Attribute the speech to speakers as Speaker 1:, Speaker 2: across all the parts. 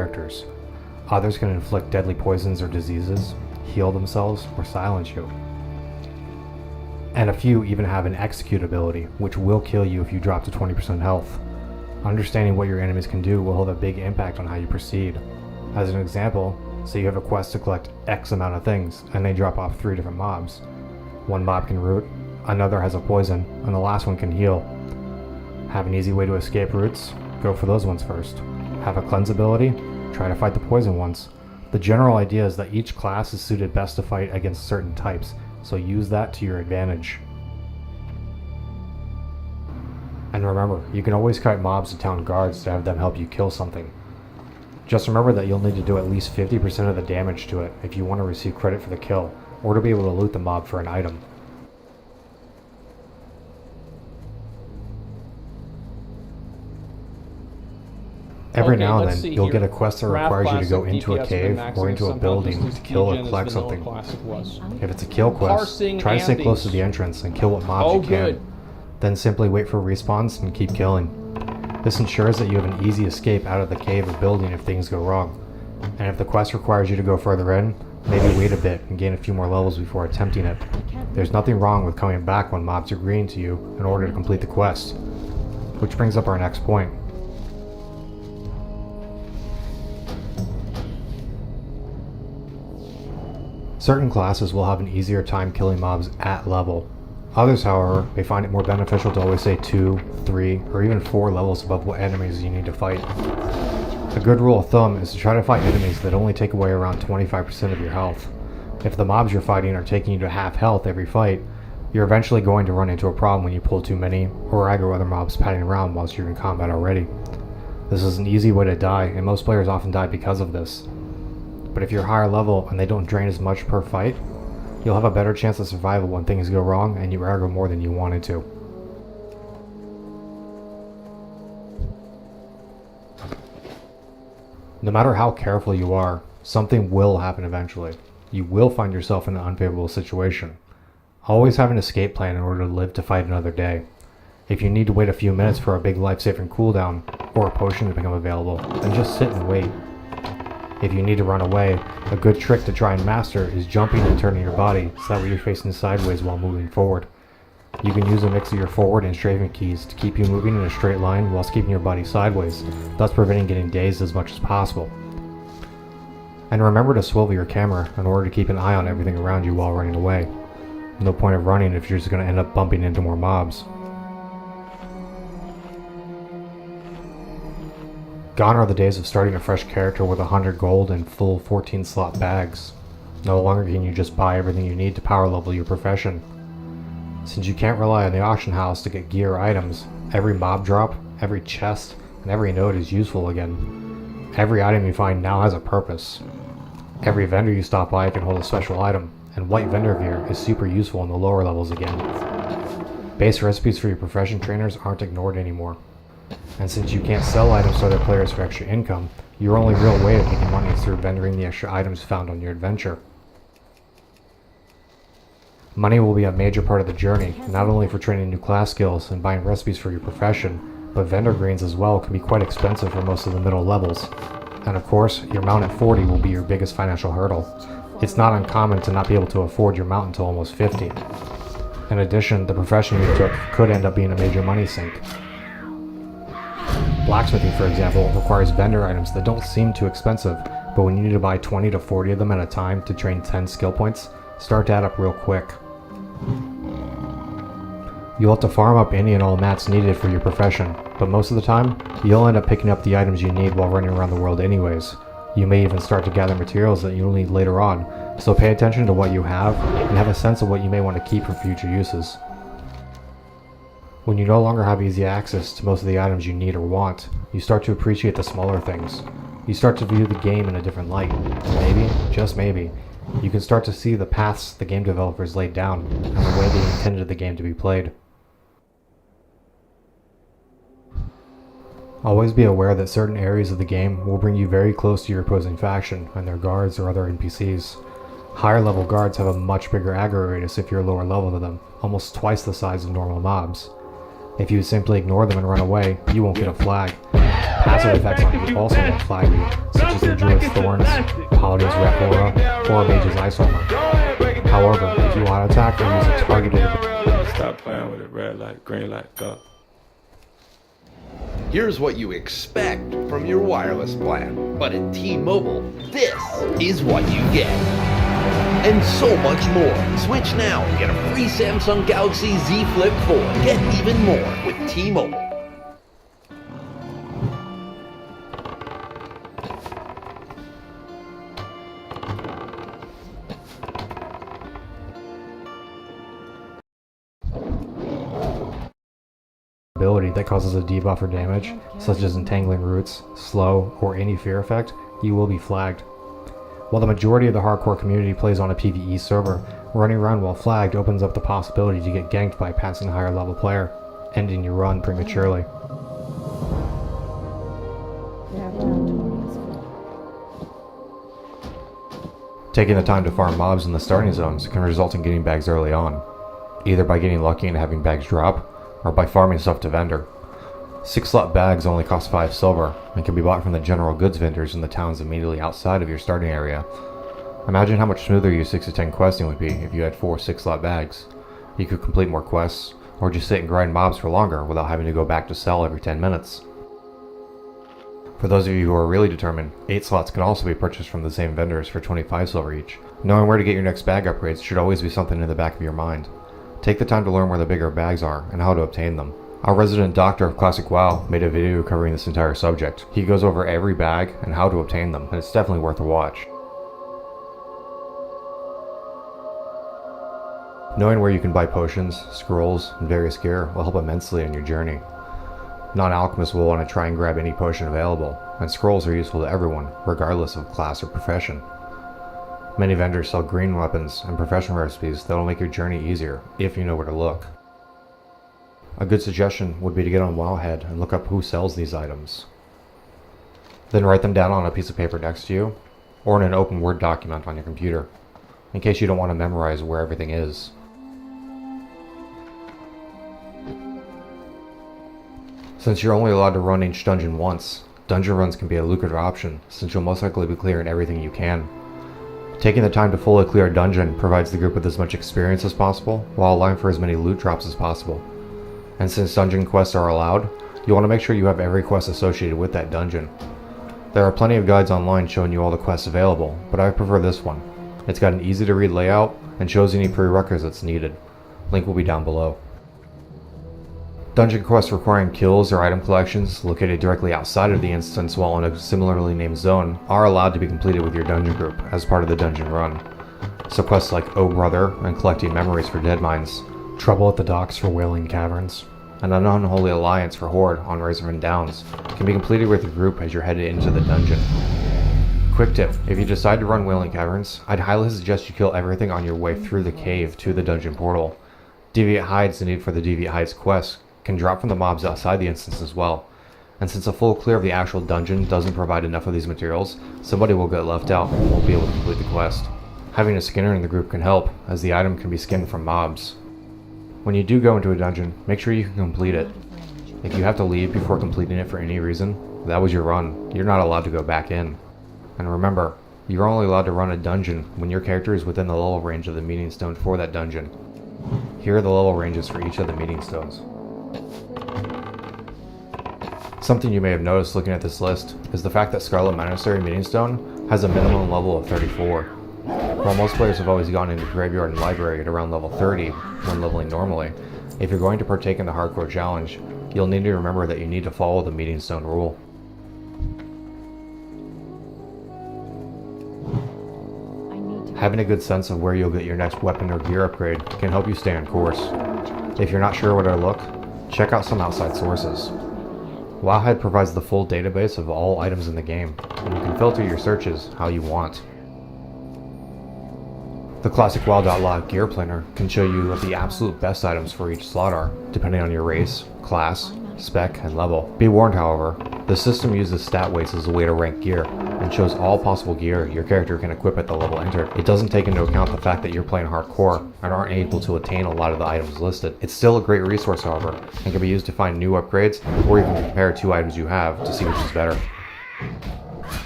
Speaker 1: characters. Others can inflict deadly poisons or diseases, heal themselves, or silence you. And a few even have an execute ability, which will kill you if you drop to 20% health. Understanding what your enemies can do will have a big impact on how you proceed. As an example, say you have a quest to collect X amount of things, and they drop off 3 different mobs. One mob can root, another has a poison, and the last one can heal. Have an easy way to escape roots? Go for those ones first. Have a cleanse ability? Try to fight the poison ones. The general idea is that each class is suited best to fight against certain types, so use that to your advantage. And remember, you can always kite mobs to town guards to have them help you kill something. Just remember that you'll need to do at least 50% of the damage to it if you want to receive credit for the kill, or to be able to loot the mob for an item. Every now and then, you'll get a quest that requires you to go into a cave or into a building to kill or collect something. If it's a kill quest, try to stay close to the entrance and kill what mobs you can. Then simply wait for respawns and keep killing. This ensures that you have an easy escape out of the cave or building if things go wrong. And if the quest requires you to go further in, maybe wait a bit and gain a few more levels before attempting it. There's nothing wrong with coming back when mobs are green to you in order to complete the quest. Which brings up our next point. Certain classes will have an easier time killing mobs at level. Others, however, may find it more beneficial to always stay 2, 3, or even 4 levels above what enemies you need to fight. A good rule of thumb is to try to fight enemies that only take away around 25% of your health. If the mobs you're fighting are taking you to half health every fight, you're eventually going to run into a problem when you pull too many, or aggro other mobs padding around whilst you're in combat already. This is an easy way to die, and most players often die because of this. But if you're higher level and they don't drain as much per fight, you'll have a better chance of survival when things go wrong and you aggro more than you wanted to. No matter how careful you are, something will happen eventually. You will find yourself in an unfavorable situation. Always have an escape plan in order to live to fight another day. If you need to wait a few minutes for a big life-saving cooldown, or a potion to become available, then just sit and wait. If you need to run away, a good trick to try and master is jumping and turning your body so that way you're facing sideways while moving forward. You can use a mix of your forward and strafing keys to keep you moving in a straight line whilst keeping your body sideways, thus preventing getting dazed as much as possible. And remember to swivel your camera in order to keep an eye on everything around you while running away. No point of running if you're just going to end up bumping into more mobs. Gone are the days of starting a fresh character with 100 gold and full 14 slot bags. No longer can you just buy everything you need to power level your profession. Since you can't rely on the auction house to get gear or items, every mob drop, every chest, and every node is useful again. Every item you find now has a purpose. Every vendor you stop by can hold a special item, and white vendor gear is super useful in the lower levels again. Base recipes for your profession trainers aren't ignored anymore. And since you can't sell items to other players for extra income, your only real way of making money is through vendoring the extra items found on your adventure. Money will be a major part of the journey, not only for training new class skills and buying recipes for your profession, but vendor greens as well can be quite expensive for most of the middle levels. And of course, your mount at 40 will be your biggest financial hurdle. It's not uncommon to not be able to afford your mount until almost 50. In addition, the profession you took could end up being a major money sink. Blacksmithing, for example, requires vendor items that don't seem too expensive, but when you need to buy 20 to 40 of them at a time to train 10 skill points, start to add up real quick. You'll have to farm up any and all mats needed for your profession, but most of the time, you'll end up picking up the items you need while running around the world anyways. You may even start to gather materials that you'll need later on, so pay attention to what you have and have a sense of what you may want to keep for future uses. When you no longer have easy access to most of the items you need or want, you start to appreciate the smaller things. You start to view the game in a different light. Maybe, just maybe, you can start to see the paths the game developers laid down and the way they intended the game to be played. Always be aware that certain areas of the game will bring you very close to your opposing faction and their guards or other NPCs. Higher level guards have a much bigger aggro radius if you're lower level than them, almost twice the size of normal mobs. If you simply ignore them and run away, you won't get a flag. Passive effects on you also won't flag you, such as the Druid's Thorns, Paladin's Red Aura, or Mage's Ice Armor. However, if you auto attack or use a targeted...
Speaker 2: Stop playing with it, red light, green light, go.
Speaker 3: Here's what you expect from your wireless plan, but at T-Mobile, this is what you get. And so much more. Switch now and get a free Samsung Galaxy Z Flip 4. Get even more with T-Mobile.
Speaker 1: ability that causes a debuff or damage, such as entangling roots, slow, or any fear effect, you will be flagged. While the majority of the hardcore community plays on a PvE server, running around while flagged opens up the possibility to get ganked by a passing higher level player, ending your run prematurely. Taking the time to farm mobs in the starting zones can result in getting bags early on, either by getting lucky and having bags drop, or by farming stuff to vendor. 6-slot bags only cost 5 silver, and can be bought from the general goods vendors in the towns immediately outside of your starting area. Imagine how much smoother your 6 to 10 questing would be if you had 4 6-slot bags. You could complete more quests, or just sit and grind mobs for longer without having to go back to sell every 10 minutes. For those of you who are really determined, 8 slots can also be purchased from the same vendors for 25 silver each. Knowing where to get your next bag upgrades should always be something in the back of your mind. Take the time to learn where the bigger bags are and how to obtain them. Our resident doctor of Classic WoW made a video covering this entire subject. He goes over every bag and how to obtain them, and it's definitely worth a watch. Knowing where you can buy potions, scrolls, and various gear will help immensely in your journey. Non-alchemists will want to try and grab any potion available, and scrolls are useful to everyone, regardless of class or profession. Many vendors sell green weapons and professional recipes that will make your journey easier, if you know where to look. A good suggestion would be to get on Wowhead and look up who sells these items. Then write them down on a piece of paper next to you, or in an open Word document on your computer, in case you don't want to memorize where everything is. Since you're only allowed to run each dungeon once, dungeon runs can be a lucrative option, since you'll most likely be clearing everything you can. Taking the time to fully clear a dungeon provides the group with as much experience as possible, while allowing for as many loot drops as possible. And since dungeon quests are allowed, you want to make sure you have every quest associated with that dungeon. There are plenty of guides online showing you all the quests available, but I prefer this one. It's got an easy to read layout and shows any prerequisites needed. Link will be down below. Dungeon quests requiring kills or item collections located directly outside of the instance while in a similarly named zone are allowed to be completed with your dungeon group as part of the dungeon run. So quests like Oh Brother and collecting memories for dead mines, Trouble at the Docks for Wailing Caverns, and an Unholy Alliance for Horde on Razorman Downs can be completed with your group as you're headed into the dungeon. Quick tip, if you decide to run Wailing Caverns, I'd highly suggest you kill everything on your way through the cave to the dungeon portal. Deviate Hides needed for the Deviate Hides quest can drop from the mobs outside the instance as well. And since a full clear of the actual dungeon doesn't provide enough of these materials, somebody will get left out and won't be able to complete the quest. Having a skinner in the group can help, as the item can be skinned from mobs. When you do go into a dungeon, make sure you can complete it. If you have to leave before completing it for any reason, that was your run. You're not allowed to go back in. And remember, you're only allowed to run a dungeon when your character is within the level range of the meeting stone for that dungeon. Here are the level ranges for each of the meeting stones. Something you may have noticed looking at this list is the fact that Scarlet Monastery Meeting Stone has a minimum level of 34. While most players have always gone into Graveyard and Library at around level 30 when leveling normally, if you're going to partake in the hardcore challenge, you'll need to remember that you need to follow the Meeting Stone rule. Having a good sense of where you'll get your next weapon or gear upgrade can help you stay on course. If you're not sure where to look, check out some outside sources. Wowhead provides the full database of all items in the game, and you can filter your searches how you want. The classic WoW.log gear planner can show you what the absolute best items for each slot are, depending on your race, class, spec, and level. Be warned, however, The system uses stat weights as a way to rank gear, and shows all possible gear your character can equip at the level entered. It doesn't take into account the fact that you're playing hardcore and aren't able to attain a lot of the items listed. It's still a great resource, however, and can be used to find new upgrades, or even compare two items you have to see which is better.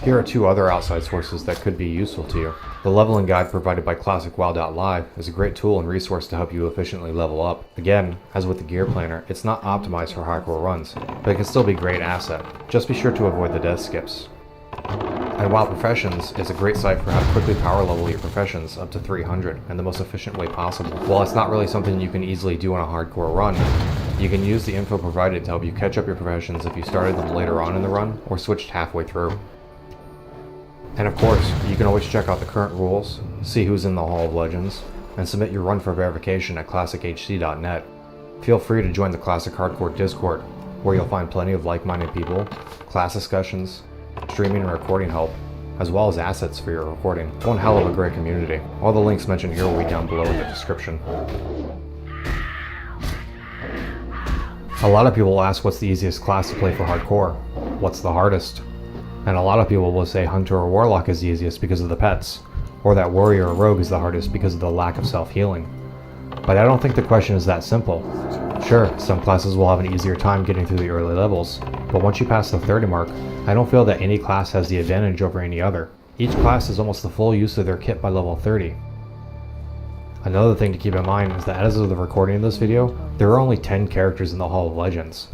Speaker 1: Here are two other outside sources that could be useful to you. The leveling guide provided by ClassicWow.live is a great tool and resource to help you efficiently level up. Again, as with the gear planner, it's not optimized for hardcore runs, but it can still be a great asset. Just be sure to avoid the death skips. And WoW Professions is a great site for how to quickly power level your professions up to 300 in the most efficient way possible. While it's not really something you can easily do on a hardcore run, you can use the info provided to help you catch up your professions if you started them later on in the run or switched halfway through. And of course, you can always check out the current rules, see who's in the Hall of Legends, and submit your run for verification at classichc.net. Feel free to join the Classic Hardcore Discord, where you'll find plenty of like-minded people, class discussions, streaming and recording help, as well as assets for your recording. One hell of a great community. All the links mentioned here will be down below in the description. A lot of people will ask what's the easiest class to play for hardcore, what's the hardest? And a lot of people will say Hunter or Warlock is the easiest because of the pets, or that Warrior or Rogue is the hardest because of the lack of self-healing. But I don't think the question is that simple. Sure, some classes will have an easier time getting through the early levels, but once you pass the 30 mark, I don't feel that any class has the advantage over any other. Each class is almost the full use of their kit by level 30. Another thing to keep in mind is that as of the recording of this video, there are only 10 characters in the Hall of Legends.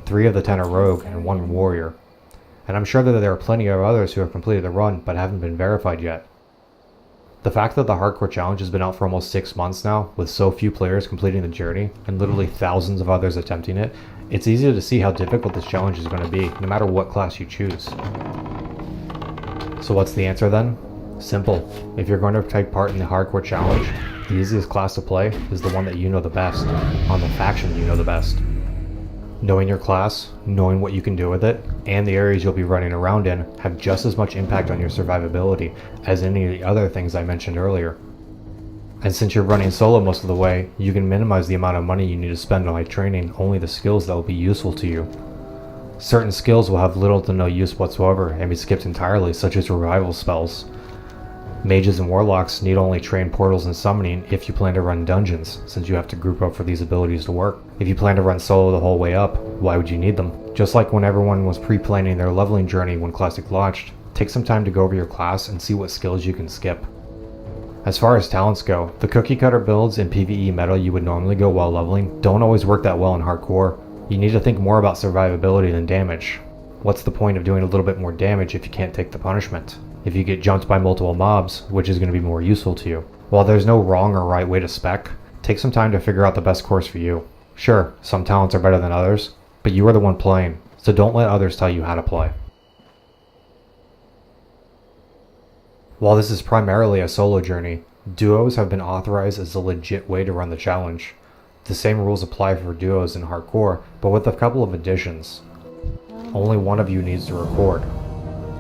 Speaker 1: 3 of the 10 are Rogue and 1 Warrior. And I'm sure that there are plenty of others who have completed the run but haven't been verified yet. The fact that the Hardcore Challenge has been out for almost 6 months now, with so few players completing the journey, and literally thousands of others attempting it, it's easy to see how difficult this challenge is going to be, no matter what class you choose. So what's the answer then? Simple. If you're going to take part in the Hardcore Challenge, the easiest class to play is the one that you know the best, on the faction you know the best. Knowing your class, knowing what you can do with it, and the areas you'll be running around in have just as much impact on your survivability as any of the other things I mentioned earlier. And since you're running solo most of the way, you can minimize the amount of money you need to spend on training only the skills that will be useful to you. Certain skills will have little to no use whatsoever and be skipped entirely, such as revival spells. Mages and warlocks need only train portals and summoning if you plan to run dungeons, since you have to group up for these abilities to work. If you plan to run solo the whole way up, why would you need them? Just like when everyone was pre-planning their leveling journey when Classic launched, take some time to go over your class and see what skills you can skip. As far as talents go, the cookie cutter builds in PvE meta you would normally go while leveling don't always work that well in hardcore. You need to think more about survivability than damage. What's the point of doing a little bit more damage if you can't take the punishment? If you get jumped by multiple mobs, which is going to be more useful to you. While there's no wrong or right way to spec, take some time to figure out the best course for you. Sure, some talents are better than others, but you are the one playing, so don't let others tell you how to play. While this is primarily a solo journey, duos have been authorized as a legit way to run the challenge. The same rules apply for duos in hardcore, but with a couple of additions. Only one of you needs to record.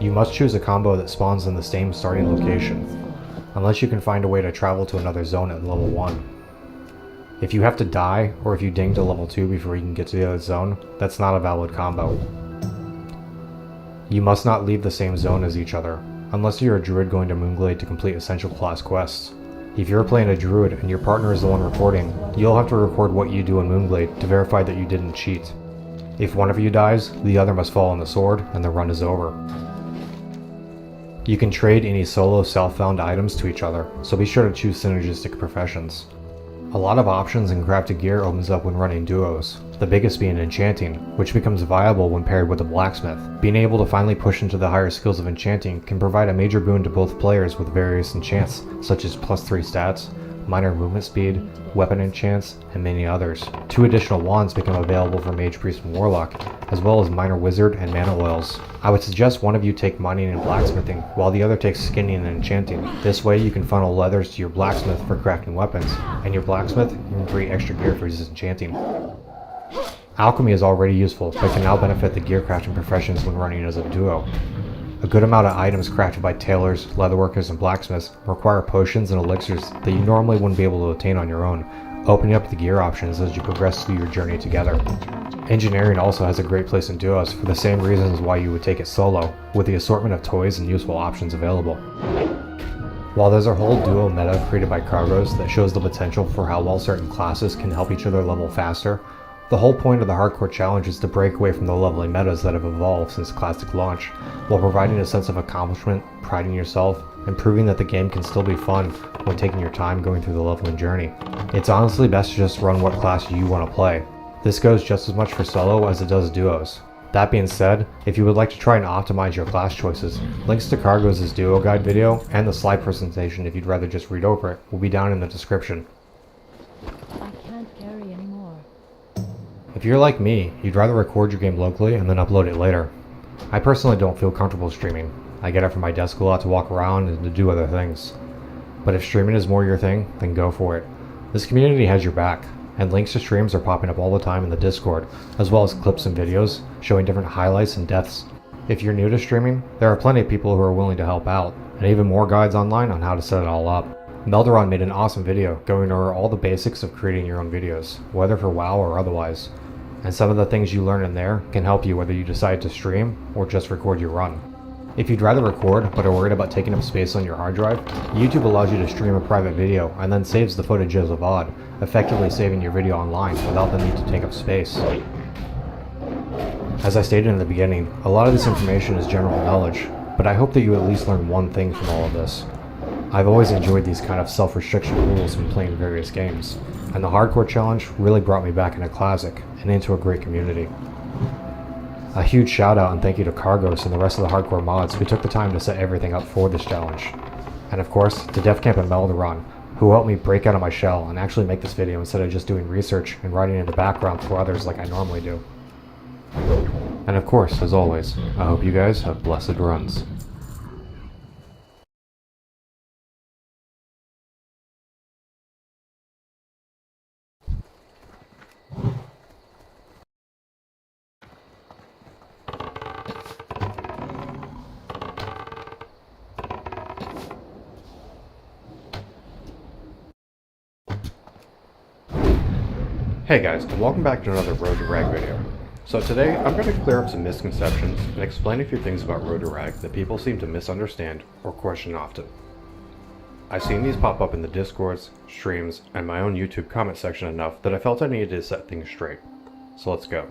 Speaker 1: You must choose a combo that spawns in the same starting location, unless you can find a way to travel to another zone at level 1. If you have to die, or if you ding to level 2 before you can get to the other zone, that's not a valid combo. You must not leave the same zone as each other, unless you're a druid going to Moonglade to complete essential class quests. If you're playing a druid and your partner is the one recording, you'll have to record what you do in Moonglade to verify that you didn't cheat. If one of you dies, the other must fall on the sword, and the run is over. You can trade any solo self-found items to each other, so be sure to choose synergistic professions. A lot of options in crafted gear opens up when running duos, the biggest being enchanting, which becomes viable when paired with a blacksmith. Being able to finally push into the higher skills of enchanting can provide a major boon to both players with various enchants, such as +3 stats, minor movement speed, weapon enchants, and many others. 2 additional wands become available for Mage, Priest, and Warlock, as well as minor wizard and mana oils. I would suggest one of you take mining and blacksmithing, while the other takes skinning and enchanting. This way you can funnel leathers to your blacksmith for crafting weapons, and your blacksmith can create extra gear for his enchanting. Alchemy is already useful, but can now benefit the gear crafting professions when running as a duo. A good amount of items crafted by tailors, leatherworkers, and blacksmiths require potions and elixirs that you normally wouldn't be able to obtain on your own, opening up the gear options as you progress through your journey together. Engineering also has a great place in duos for the same reasons why you would take it solo, with the assortment of toys and useful options available. While there's a whole duo meta created by Cargos that shows the potential for how well certain classes can help each other level faster, the whole point of the hardcore challenge is to break away from the leveling metas that have evolved since Classic launch, while providing a sense of accomplishment, pride in yourself, and proving that the game can still be fun when taking your time going through the leveling journey. It's honestly best to just run what class you want to play. This goes just as much for solo as it does duos. That being said, if you would like to try and optimize your class choices, links to Cargos' duo guide video and the slide presentation if you'd rather just read over it will be down in the description.
Speaker 4: I can't carry anymore.
Speaker 1: If you're like me, you'd rather record your game locally and then upload it later. I personally don't feel comfortable streaming. I get up from my desk a lot to walk around and to do other things. But if streaming is more your thing, then go for it. This community has your back, and links to streams are popping up all the time in the Discord, as well as clips and videos showing different highlights and deaths. If you're new to streaming, there are plenty of people who are willing to help out, and even more guides online on how to set it all up. Melderon made an awesome video going over all the basics of creating your own videos, whether for WoW or otherwise. And some of the things you learn in there can help you whether you decide to stream or just record your run. If you'd rather record but are worried about taking up space on your hard drive, YouTube allows you to stream a private video and then saves the footage as a VOD, effectively saving your video online without the need to take up space. As I stated in the beginning, a lot of this information is general knowledge, but I hope that you at least learn one thing from all of this. I've always enjoyed these kind of self-restriction rules when playing various games, and the hardcore challenge really brought me back into Classic and into a great community. A huge shout out and thank you to Cargos and the rest of the hardcore mods who took the time to set everything up for this challenge. And of course, to DevCamp and Melderon, who helped me break out of my shell and actually make this video instead of just doing research and writing in the background for others like I normally do. And of course, as always, I hope you guys have blessed runs. Hey guys, and welcome back to another Road to Rag video. So today, I'm going to clear up some misconceptions and explain a few things about Road to Rag that people seem to misunderstand or question often. I've seen these pop up in the Discords, streams, and my own YouTube comment section enough that I felt I needed to set things straight. So let's go.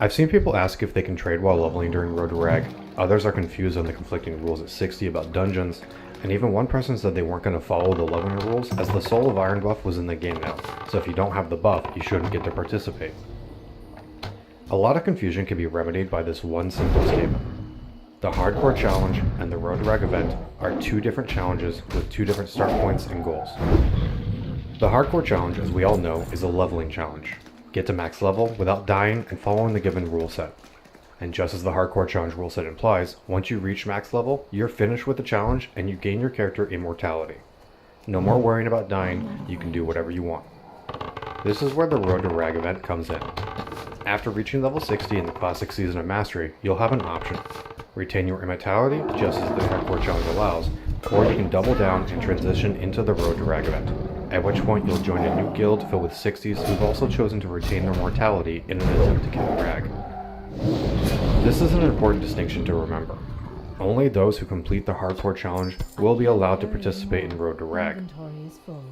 Speaker 1: I've seen people ask if they can trade while leveling during Road to Rag, others are confused on the conflicting rules at 60 about dungeons, and even one person said they weren't going to follow the leveling rules as the Soul of Iron buff was in the game now, so if you don't have the buff, you shouldn't get to participate. A lot of confusion can be remedied by this one simple statement. The Hardcore Challenge and the Road to Rag event are two different challenges with two different start points and goals. The Hardcore Challenge, as we all know, is a leveling challenge. Get to max level without dying and following the given rule set. And just as the Hardcore Challenge rule set implies, once you reach max level, you're finished with the challenge and you gain your character immortality. No more worrying about dying, you can do whatever you want. This is where the Road to Rag event comes in. After reaching level 60 in the Classic Season of Mastery, you'll have an option. Retain your immortality, just as the Hardcore Challenge allows, or you can double down and transition into the Road to Rag event, at which point you'll join a new guild filled with 60s who've also chosen to retain their mortality in an attempt to kill Rag. This is an important distinction to remember. Only those who complete the Hardcore Challenge will be allowed to participate in Road to Rag.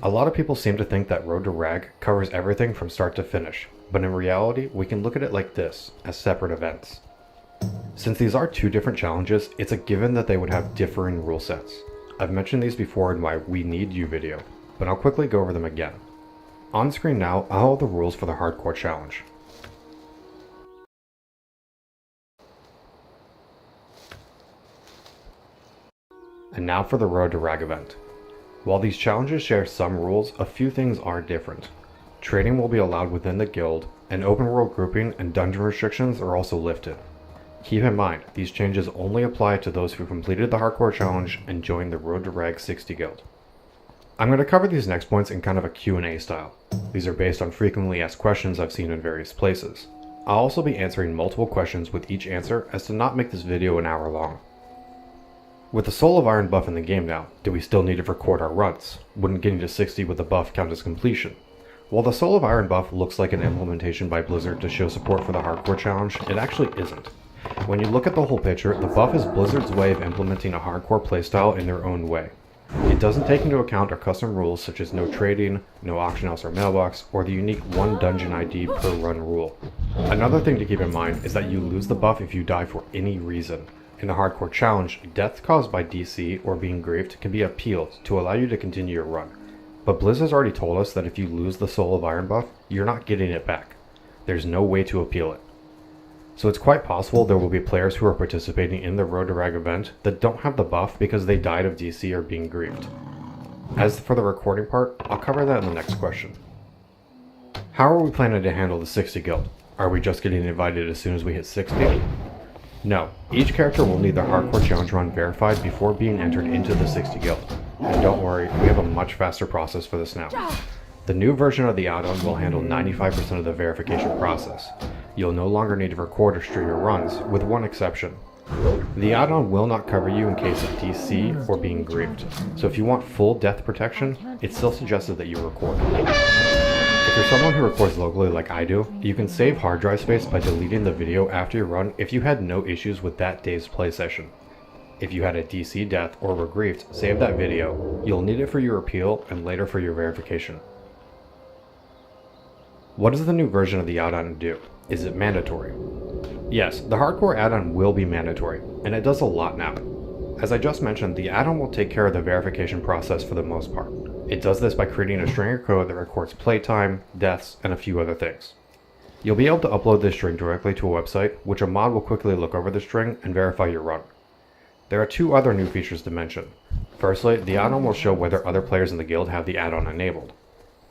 Speaker 1: A lot of people seem to think that Road to Rag covers everything from start to finish, but in reality, we can look at it like this, as separate events. Since these are two different challenges, it's a given that they would have differing rule sets. I've mentioned these before in my We Need You video, but I'll quickly go over them again. On screen now, I'll have the rules for the Hardcore Challenge. And now for the Road to Rag event. While these challenges share some rules, a few things are different. Trading will be allowed within the guild, and open world grouping and dungeon restrictions are also lifted. Keep in mind, these changes only apply to those who completed the Hardcore Challenge and joined the Road to Rag 60 guild. I'm going to cover these next points in kind of a Q&A style. These are based on frequently asked questions I've seen in various places. I'll also be answering multiple questions with each answer as to not make this video an hour long. With the Soul of Iron buff in the game now, do we still need to record our runs? Wouldn't getting to 60 with the buff count as completion? While the Soul of Iron buff looks like an implementation by Blizzard to show support for the hardcore challenge, it actually isn't. When you look at the whole picture, the buff is Blizzard's way of implementing a hardcore playstyle in their own way. It doesn't take into account our custom rules such as no trading, no auction house or mailbox, or the unique 1 dungeon ID per run rule. Another thing to keep in mind is that you lose the buff if you die for any reason. In the hardcore challenge, death caused by DC or being griefed can be appealed to allow you to continue your run. But Blizzard's already told us that if you lose the Soul of Iron buff, you're not getting it back. There's no way to appeal it. So it's quite possible there will be players who are participating in the Road to Rag event that don't have the buff because they died of DC or being griefed. As for the recording part, I'll cover that in the next question. How are we planning to handle the 60 guild? Are we just getting invited as soon as we hit 60? No, each character will need their hardcore challenge run verified before being entered into the 60 guild. And don't worry, we have a much faster process for this now. The new version of the add-on will handle 95% of the verification process. You'll no longer need to record or stream your runs, with one exception. The add-on will not cover you in case of DC or being griefed, so if you want full death protection, it's still suggested that you record. If you're someone who records locally like I do, you can save hard drive space by deleting the video after your run if you had no issues with that day's play session. If you had a DC death or were griefed, save that video. You'll need it for your appeal and later for your verification. What does the new version of the add-on do? Is it mandatory? Yes, the hardcore add-on will be mandatory, and it does a lot now. As I just mentioned, the add-on will take care of the verification process for the most part. It does this by creating a string of code that records playtime, deaths, and a few other things. You'll be able to upload this string directly to a website, which a mod will quickly look over the string and verify your run. There are 2 other new features to mention. Firstly, the add-on will show whether other players in the guild have the add-on enabled.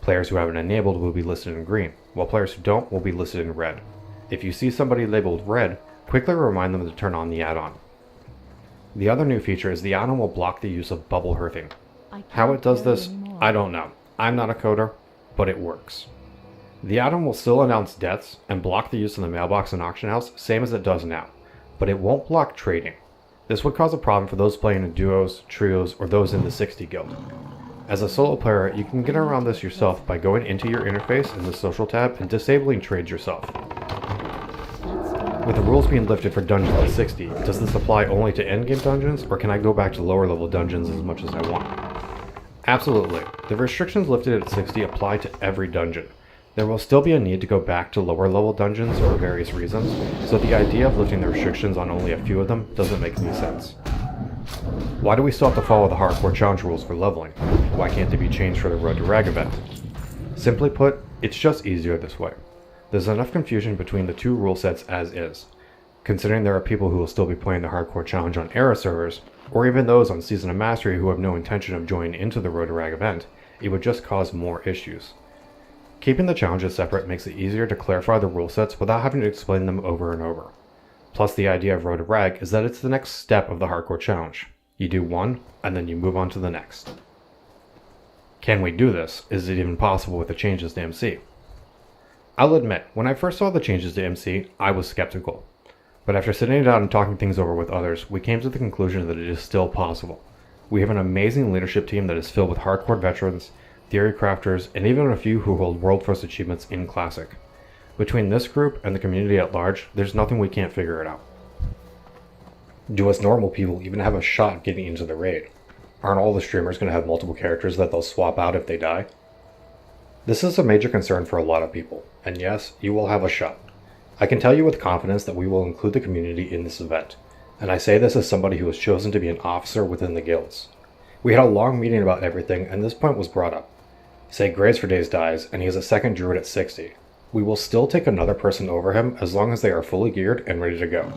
Speaker 1: Players who have it enabled will be listed in green, while players who don't will be listed in red. If you see somebody labeled red, quickly remind them to turn on the add-on. The other new feature is the add-on will block the use of bubble hearthing. How it does this, I don't know. I'm not a coder, but it works. The add-on will still announce deaths and block the use of the mailbox and auction house, same as it does now, but it won't block trading. This would cause a problem for those playing in duos, trios, or those in the 60 guild. As a solo player, you can get around this yourself by going into your interface in the social tab and disabling trades yourself. With the rules being lifted for dungeons at 60, does this apply only to endgame dungeons, or can I go back to lower level dungeons as much as I want? Absolutely. The restrictions lifted at 60 apply to every dungeon. There will still be a need to go back to lower level dungeons for various reasons, so the idea of lifting the restrictions on only a few of them doesn't make any sense. Why do we still have to follow the hardcore challenge rules for leveling? Why can't they be changed for the Road to Rag event? Simply put, it's just easier this way. There's enough confusion between the 2 rule sets as is. Considering there are people who will still be playing the hardcore challenge on era servers, or even those on Season of Mastery who have no intention of joining into the Road to Rag event, it would just cause more issues. Keeping the challenges separate makes it easier to clarify the rule sets without having to explain them over and over. Plus, the idea of Road to Rag is that it's the next step of the hardcore challenge. You do one, and then you move on to the next. Can we do this? Is it even possible with the changes to MC? I'll admit, when I first saw the changes to MC, I was skeptical. But after sitting down and talking things over with others, we came to the conclusion that it is still possible. We have an amazing leadership team that is filled with hardcore veterans, theory crafters, and even a few who hold world first achievements in Classic. Between this group and the community at large, there's nothing we can't figure it out. Do us normal people even have a shot at getting into the raid? Aren't all the streamers going to have multiple characters that they'll swap out if they die? This is a major concern for a lot of people, and yes, you will have a shot. I can tell you with confidence that we will include the community in this event, and I say this as somebody who was chosen to be an officer within the guilds. We had a long meeting about everything, and this point was brought up. Say Graves for Days dies, and he is a second druid at 60. We will still take another person over him as long as they are fully geared and ready to go.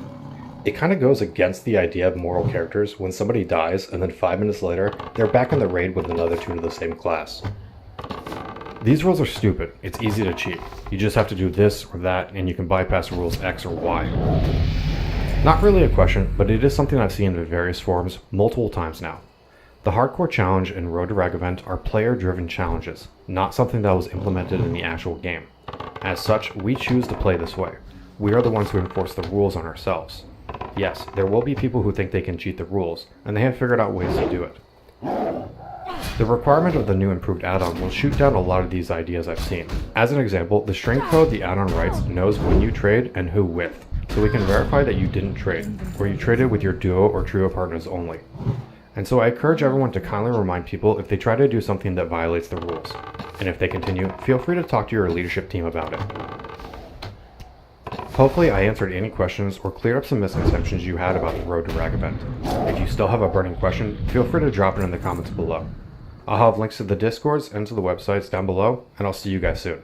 Speaker 1: It kind of goes against the idea of moral characters when somebody dies and then 5 minutes later, they're back in the raid with another 2 of the same class. These rules are stupid. It's easy to cheat. You just have to do this or that and you can bypass rules X or Y. Not really a question, but it is something I've seen in various forums multiple times now. The Hardcore Challenge and Road to Rag event are player-driven challenges, not something that was implemented in the actual game. As such, we choose to play this way. We are the ones who enforce the rules on ourselves. Yes, there will be people who think they can cheat the rules, and they have figured out ways to do it. The requirement of the new improved add-on will shoot down a lot of these ideas I've seen. As an example, the strength code the add-on writes knows when you trade and who with, so we can verify that you didn't trade, or you traded with your duo or trio partners only. And so I encourage everyone to kindly remind people if they try to do something that violates the rules. And if they continue, feel free to talk to your leadership team about it. Hopefully I answered any questions or cleared up some misconceptions you had about the Road to Rag event. If you still have a burning question, feel free to drop it in the comments below. I'll have links to the Discords and to the websites down below, and I'll see you guys soon.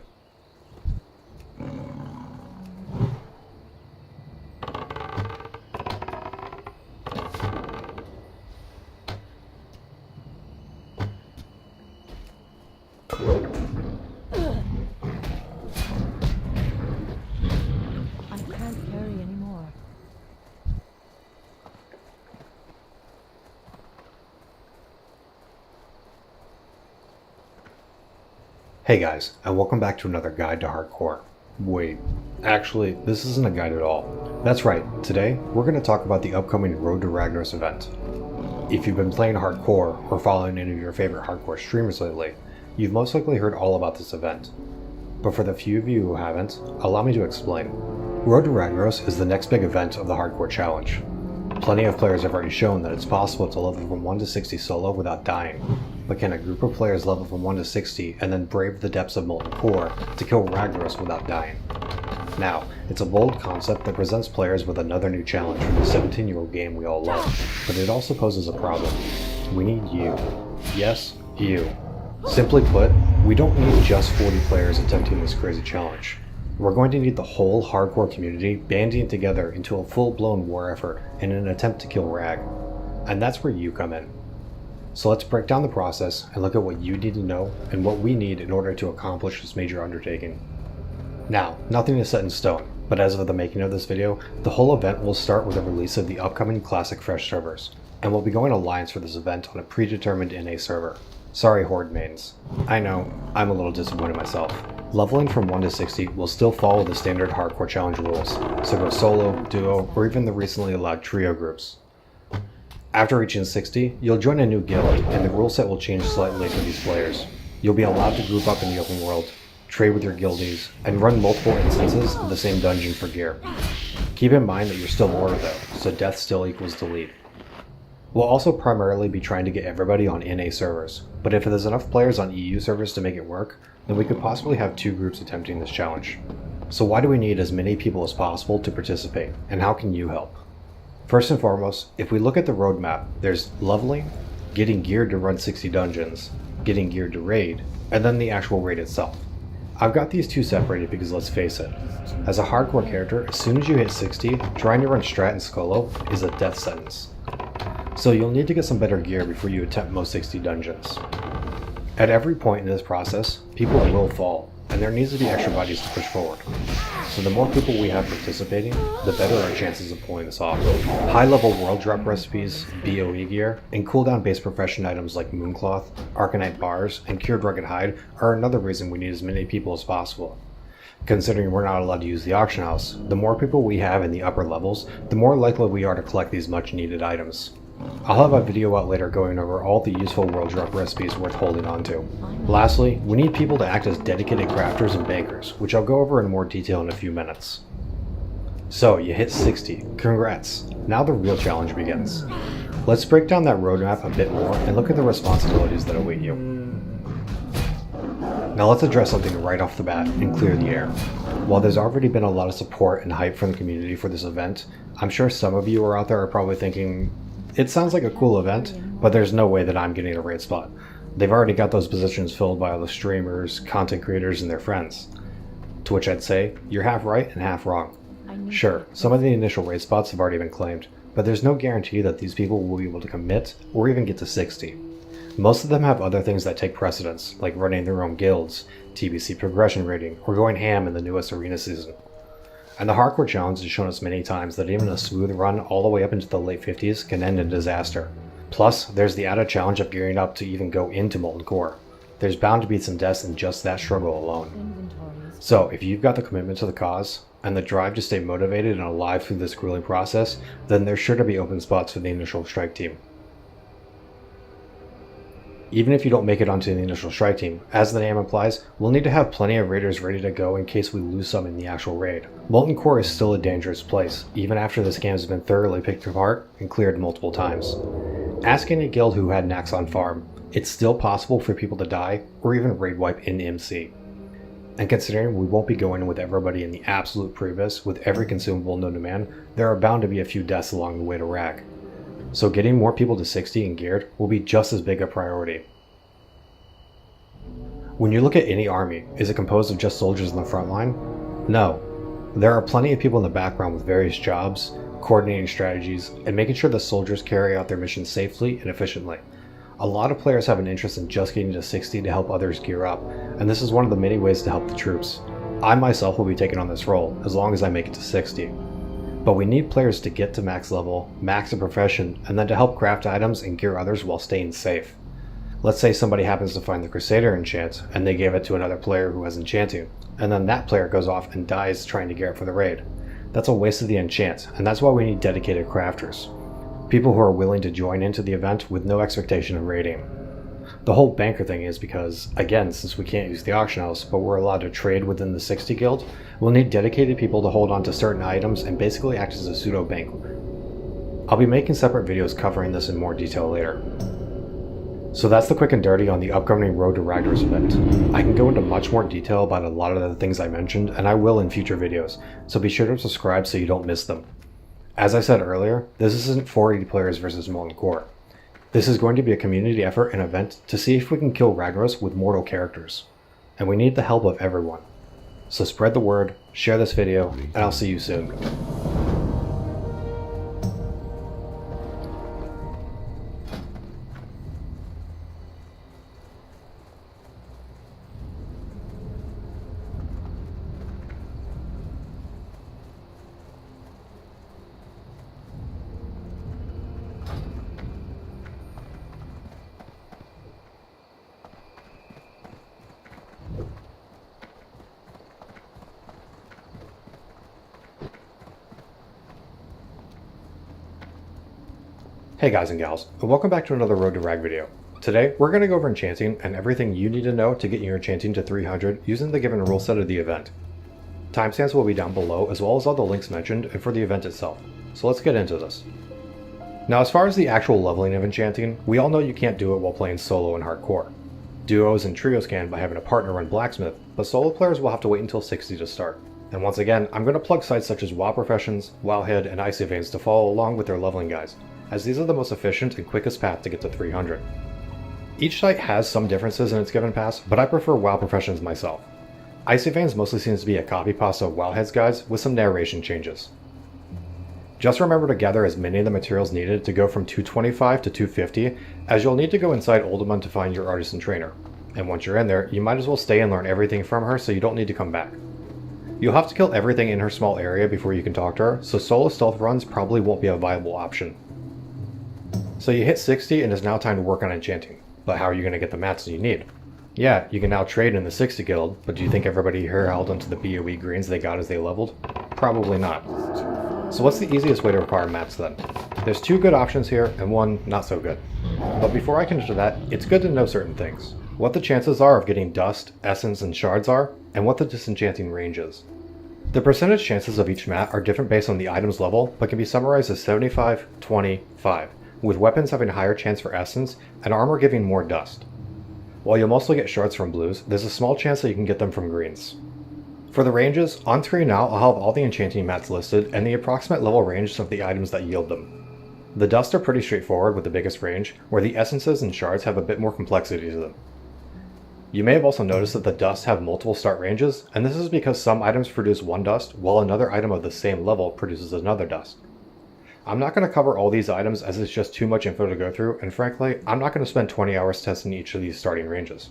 Speaker 4: I can't carry anymore.
Speaker 1: Hey guys, and welcome back to another guide to hardcore. Wait, actually, this isn't a guide at all. That's right, today we're going to talk about the upcoming Road to Ragnaros event. If you've been playing hardcore or following any of your favorite hardcore streamers lately, you've most likely heard all about this event. But for the few of you who haven't, allow me to explain. Road to Ragnaros is the next big event of the hardcore challenge. Plenty of players have already shown that it's possible to level from 1 to 60 solo without dying, but can a group of players level from 1 to 60 and then brave the depths of Molten Core to kill Ragnaros without dying? Now, it's a bold concept that presents players with another new challenge from the 17-year-old game we all love, but it also poses a problem. We need you. Yes, you. Simply put, we don't need just 40 players attempting this crazy challenge. We're going to need the whole hardcore community banding together into a full-blown war effort in an attempt to kill Rag. And that's where you come in. So let's break down the process and look at what you need to know and what we need in order to accomplish this major undertaking. Now, nothing is set in stone, but as of the making of this video, the whole event will start with the release of the upcoming Classic Fresh servers, and we'll be going Alliance for this event on a predetermined NA server. Sorry Horde mains. I know, I'm a little disappointed myself. Leveling from 1 to 60 will still follow the standard hardcore challenge rules, so go solo, duo, or even the recently allowed trio groups. After reaching 60, you'll join a new guild, and the rule set will change slightly for these players. You'll be allowed to group up in the open world, trade with your guildies, and run multiple instances of the same dungeon for gear. Keep in mind that you're still order though, so death still equals delete. We'll also primarily be trying to get everybody on NA servers, but if there's enough players on EU servers to make it work, then we could possibly have 2 groups attempting this challenge. So why do we need as many people as possible to participate, and how can you help? First and foremost, if we look at the roadmap, there's leveling, getting geared to run 60 dungeons, getting geared to raid, and then the actual raid itself. I've got these two separated because let's face it, as a hardcore character, as soon as you hit 60, trying to run strat and solo is a death sentence. So you'll need to get some better gear before you attempt most 60 dungeons. At every point in this process, people will fall, and there needs to be extra bodies to push forward. So the more people we have participating, the better our chances of pulling this off. High-level world drop recipes, BOE gear, and cooldown-based profession items like Mooncloth, Arcanite bars, and Cured Rugged Hide are another reason we need as many people as possible. Considering we're not allowed to use the auction house, the more people we have in the upper levels, the more likely we are to collect these much-needed items. I'll have a video out later going over all the useful world drop recipes worth holding on to. Lastly, we need people to act as dedicated crafters and bankers, which I'll go over in more detail in a few minutes. So, you hit 60. Congrats! Now the real challenge begins. Let's break down that roadmap a bit more and look at the responsibilities that await you. Now let's address something right off the bat and clear the air. While there's already been a lot of support and hype from the community for this event, I'm sure some of you out there are probably thinking, it sounds like a cool event, but there's no way that I'm getting a raid spot. They've already got those positions filled by all the streamers, content creators, and their friends. To which I'd say, you're half right and half wrong. Sure, some of the initial raid spots have already been claimed, but there's no guarantee that these people will be able to commit or even get to 60. Most of them have other things that take precedence, like running their own guilds, TBC progression rating, or going ham in the newest arena season. And the Hardcore Challenge has shown us many times that even a smooth run all the way up into the late 50s can end in disaster. Plus, there's the added challenge of gearing up to even go into Molten Core. There's bound to be some deaths in just that struggle alone. So, if you've got the commitment to the cause, and the drive to stay motivated and alive through this grueling process, then there's sure to be open spots for the initial strike team. Even if you don't make it onto the initial strike team, as the name implies, we'll need to have plenty of raiders ready to go in case we lose some in the actual raid. Molten Core is still a dangerous place, even after this game has been thoroughly picked apart and cleared multiple times. Ask any guild who had Nax on farm, it's still possible for people to die, or even raid wipe in MC. And considering we won't be going with everybody in the absolute previs with every consumable known to man, there are bound to be a few deaths along the way to Rag. So getting more people to 60 and geared will be just as big a priority. When you look at any army, is it composed of just soldiers in the front line? No. There are plenty of people in the background with various jobs, coordinating strategies, and making sure the soldiers carry out their missions safely and efficiently. A lot of players have an interest in just getting to 60 to help others gear up, and this is one of the many ways to help the troops. I myself will be taking on this role, as long as I make it to 60. But we need players to get to max level, max a profession, and then to help craft items and gear others while staying safe. Let's say somebody happens to find the Crusader enchant, and they give it to another player who has enchanting, and then that player goes off and dies trying to gear up for the raid. That's a waste of the enchant, and that's why we need dedicated crafters. People who are willing to join into the event with no expectation of raiding. The whole banker thing is because, again, since we can't use the auction house, but we're allowed to trade within the 60 guild, we'll need dedicated people to hold on to certain items and basically act as a pseudo bank. I'll be making separate videos covering this in more detail later. So that's the quick and dirty on the upcoming Road to Ragnaros event. I can go into much more detail about a lot of the things I mentioned, and I will in future videos, so be sure to subscribe so you don't miss them. As I said earlier, this isn't 480 players versus Molten Core. This is going to be a community effort and event to see if we can kill Ragnaros with mortal characters. And we need the help of everyone. So spread the word, share this video, and I'll see you soon. Hey guys and gals, and welcome back to another Road to Rag video. Today, we're going to go over enchanting and everything you need to know to get your enchanting to 300 using the given rule set of the event. Timestamps will be down below as well as all the links mentioned and for the event itself, so let's get into this. Now as far as the actual leveling of enchanting, we all know you can't do it while playing solo and hardcore. Duos and trios can by having a partner run blacksmith, but solo players will have to wait until 60 to start. And once again, I'm going to plug sites such as WoW Professions, Wowhead, and Icy Veins to follow along with their leveling guides, as these are the most efficient and quickest path to get to 300. Each site has some differences in its given pass, but I prefer WoW Professions myself. Icy Veins mostly seems to be a copy pasta of Wowhead's guides with some narration changes. Just remember to gather as many of the materials needed to go from 225 to 250, as you'll need to go inside Ultima to find your artisan trainer. And once you're in there, you might as well stay and learn everything from her so you don't need to come back. You'll have to kill everything in her small area before you can talk to her, so solo stealth runs probably won't be a viable option. So you hit 60 and it's now time to work on enchanting. But how are you going to get the mats you need? Yeah, you can now trade in the 60 guild, but do you think everybody here held onto the BOE greens they got as they leveled? Probably not. So what's the easiest way to acquire mats then? There's two good options here and one not so good. But before I can into that, it's good to know certain things. What the chances are of getting dust, essence, and shards are, and what the disenchanting range is. The percentage chances of each mat are different based on the item's level, but can be summarized as 75, 20, 5, with weapons having a higher chance for essence and armor giving more dust. While you'll mostly get shards from blues, there's a small chance that you can get them from greens. For the ranges, on screen now I'll have all the enchanting mats listed and the approximate level ranges of the items that yield them. The dust are pretty straightforward with the biggest range, where the essences and shards have a bit more complexity to them. You may have also noticed that the dusts have multiple start ranges, and this is because some items produce one dust, while another item of the same level produces another dust. I'm not going to cover all these items as it's just too much info to go through, and frankly, I'm not going to spend 20 hours testing each of these starting ranges.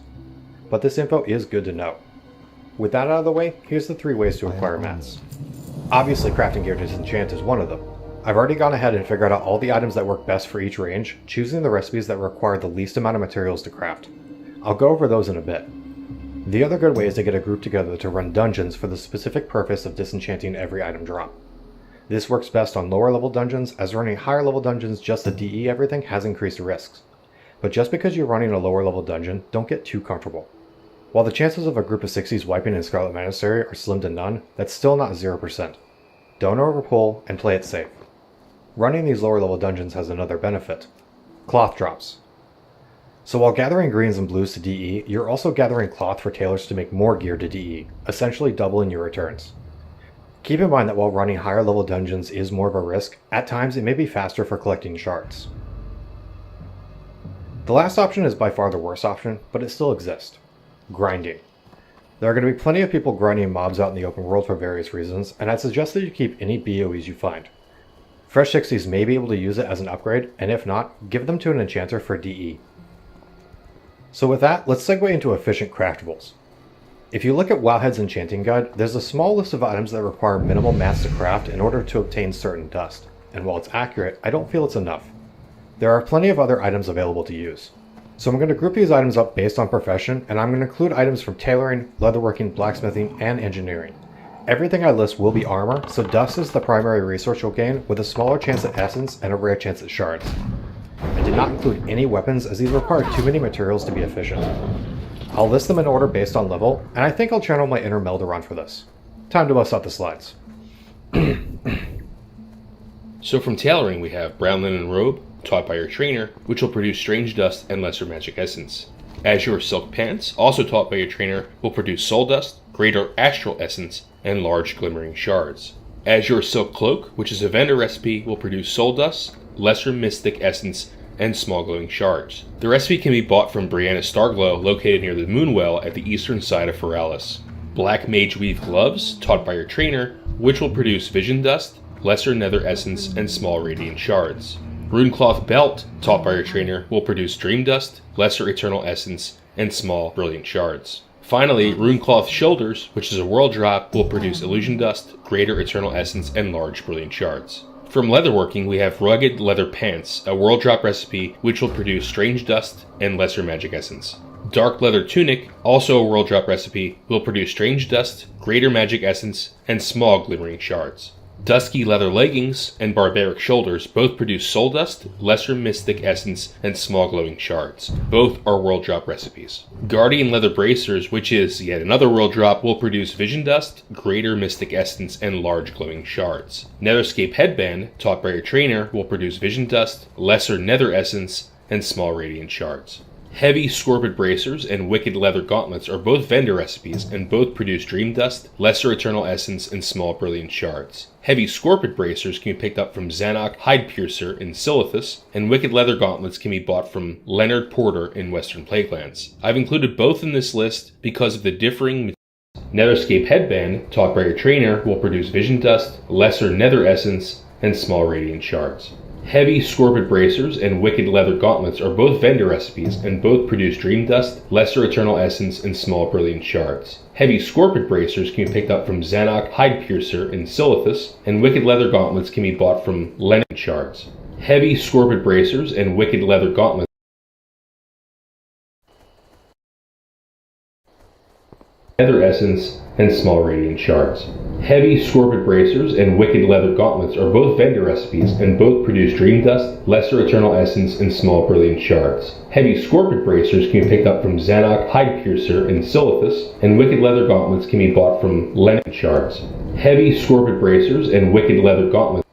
Speaker 1: But this info is good to know. With that out of the way, here's the 3 ways to acquire mats. Obviously, crafting gear disenchant is one of them. I've already gone ahead and figured out all the items that work best for each range, choosing the recipes that require the least amount of materials to craft. I'll go over those in a bit. The other good way is to get a group together to run dungeons for the specific purpose of disenchanting every item drop. This works best on lower level dungeons, as running higher level dungeons just to DE everything has increased risks. But just because you're running a lower level dungeon, don't get too comfortable. While the chances of a group of 60s wiping in Scarlet Monastery are slim to none, that's still not 0%. Don't overpull and play it safe. Running these lower level dungeons has another benefit: cloth drops. So while gathering greens and blues to DE, you're also gathering cloth for tailors to make more gear to DE, essentially doubling your returns. Keep in mind that while running higher level dungeons is more of a risk, at times it may be faster for collecting shards. The last option is by far the worst option, but it still exists: grinding. There are going to be plenty of people grinding mobs out in the open world for various reasons, and I'd suggest that you keep any BOEs you find. Fresh 60s may be able to use it as an upgrade, and if not, give them to an enchanter for DE. So with that, let's segue into efficient craftables. If you look at Wowhead's enchanting guide, there's a small list of items that require minimal mats to craft in order to obtain certain dust, and while it's accurate, I don't feel it's enough. There are plenty of other items available to use. So I'm going to group these items up based on profession, and I'm going to include items from tailoring, leatherworking, blacksmithing, and engineering. Everything I list will be armor, so dust is the primary resource you'll gain, with a smaller chance at essence and a rare chance at shards. I did not include any weapons, as these require too many materials to be efficient. I'll list them in order based on level, and I think I'll channel my inner Melderon for this. Time to bust out the slides.
Speaker 5: So from tailoring we have brown linen robe, taught by your trainer, which will produce strange dust and lesser magic essence. Azure silk pants, also taught by your trainer, will produce soul dust, greater astral essence, and large glimmering shards. Azure silk cloak, which is a vendor recipe, will produce soul dust, lesser mystic essence, and small glowing shards. The recipe can be bought from Brianna Starglow, located near the Moonwell at the eastern side of Feralis. Black mage weave gloves, taught by your trainer, which will produce vision dust, lesser nether essence, and small radiant shards. Runecloth belt, taught by your trainer, will produce dream dust, lesser eternal essence, and small brilliant shards. Finally, Runecloth shoulders, which is a world drop, will produce illusion dust, greater eternal essence, and large brilliant shards. From leatherworking, we have rugged leather pants, a world drop recipe, which will produce strange dust and lesser magic essence. Dark leather tunic, also a world drop recipe, will produce strange dust, greater magic essence, and small glimmering shards. Dusky leather leggings and barbaric shoulders both produce soul dust, lesser mystic essence, and small glowing shards. Both are world drop recipes. Guardian leather bracers, which is yet another world drop, will produce vision dust, greater mystic essence, and large glowing shards. Netherscape headband, taught by your trainer, will produce vision dust, lesser nether essence, and small radiant shards. Heavy scorpid bracers and wicked leather gauntlets are both vendor recipes and both produce dream dust, lesser eternal essence, and small brilliant shards. Heavy scorpid bracers can be picked up from Zanok Hide Piercer in Silithus, and wicked leather gauntlets can be bought from Leonard Porter in Western Plaguelands. I've included both in this list because of the differing Netherscape headband, taught by your trainer, will produce vision dust, lesser nether essence, and small radiant shards. Heavy scorpid bracers and wicked leather gauntlets are both vendor recipes and both produce dream dust, lesser eternal essence, and small brilliant shards. Heavy scorpid bracers can be picked up from Zanok Hide Piercer in Silithus, and wicked leather gauntlets can be bought from Leonard shards. Heavy scorpid bracers and wicked leather gauntlets nether essence, and small radiant shards. Heavy scorpid bracers and wicked leather gauntlets are both vendor recipes and both produce dream dust, lesser eternal essence, and small brilliant shards. Heavy scorpid bracers can be picked up from Zanok Hide Piercer in Silithus, and wicked leather gauntlets can be bought from Leonard shards. Heavy scorpid bracers and wicked leather gauntlets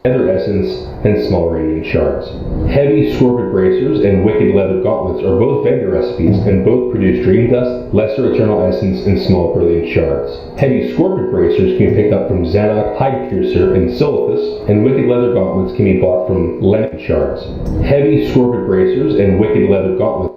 Speaker 5: nether essence, and small radiant shards. Heavy scorpid bracers and wicked leather gauntlets are both vendor recipes and both produce dream dust, lesser eternal essence, and small brilliant shards. Heavy scorpid bracers can be picked up from Zanok Hide Piercer in Silithus, and wicked leather gauntlets can be bought from Leonard shards. Heavy scorpid bracers and wicked leather gauntlets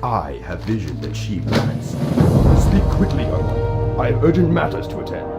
Speaker 6: I have vision that she lacks. Speak quickly, young one. I have urgent matters to attend.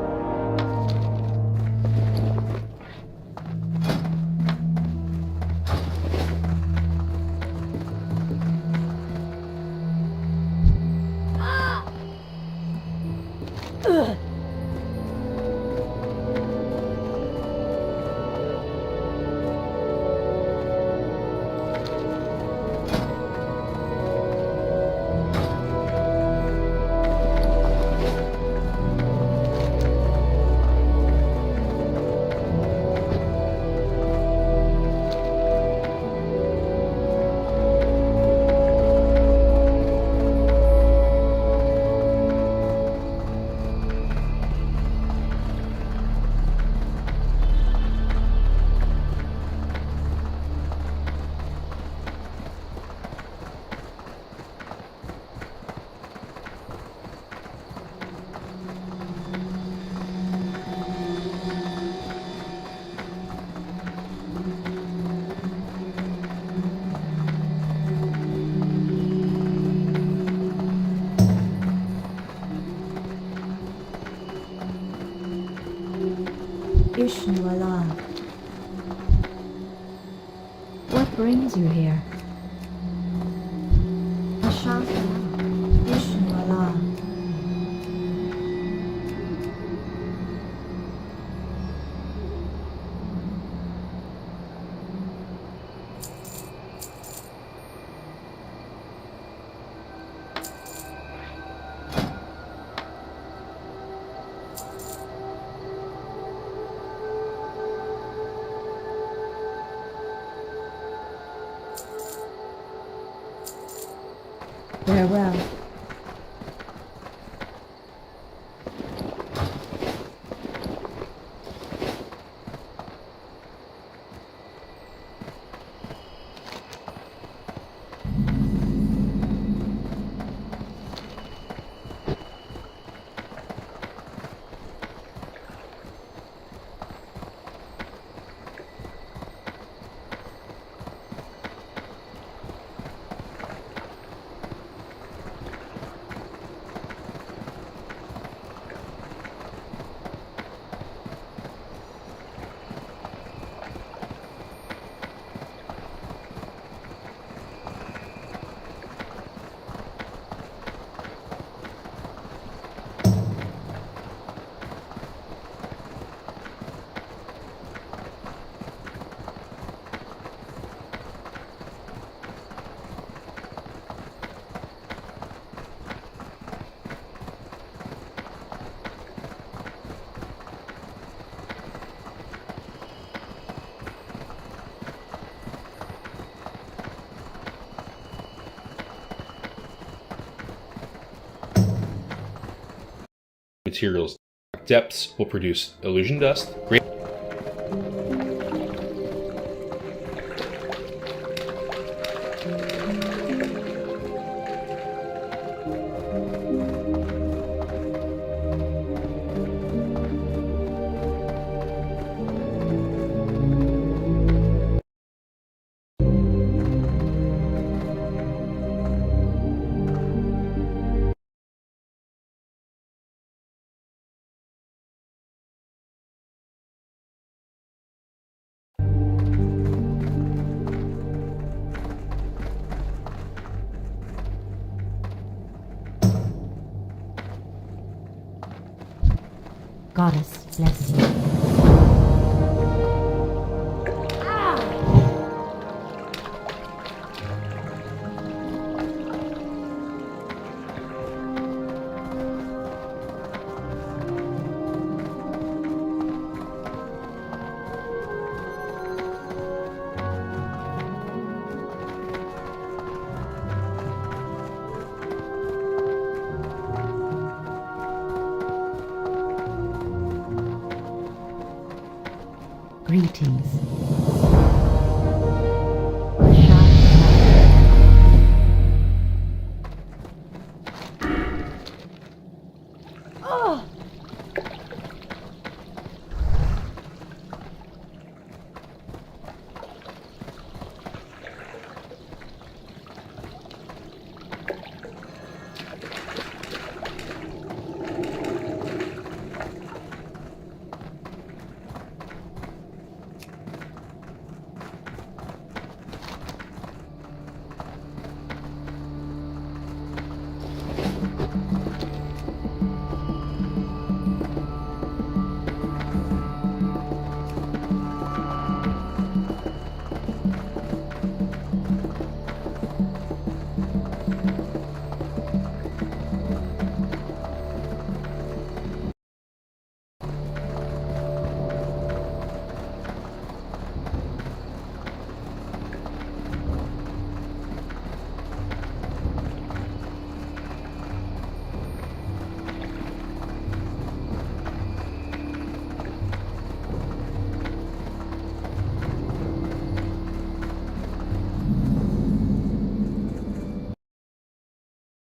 Speaker 4: Ishnuala. What brings you here? Ashafa. Ishnuala. Farewell.
Speaker 5: Materials. Depths will produce illusion dust.
Speaker 4: Goddess bless you. Greetings.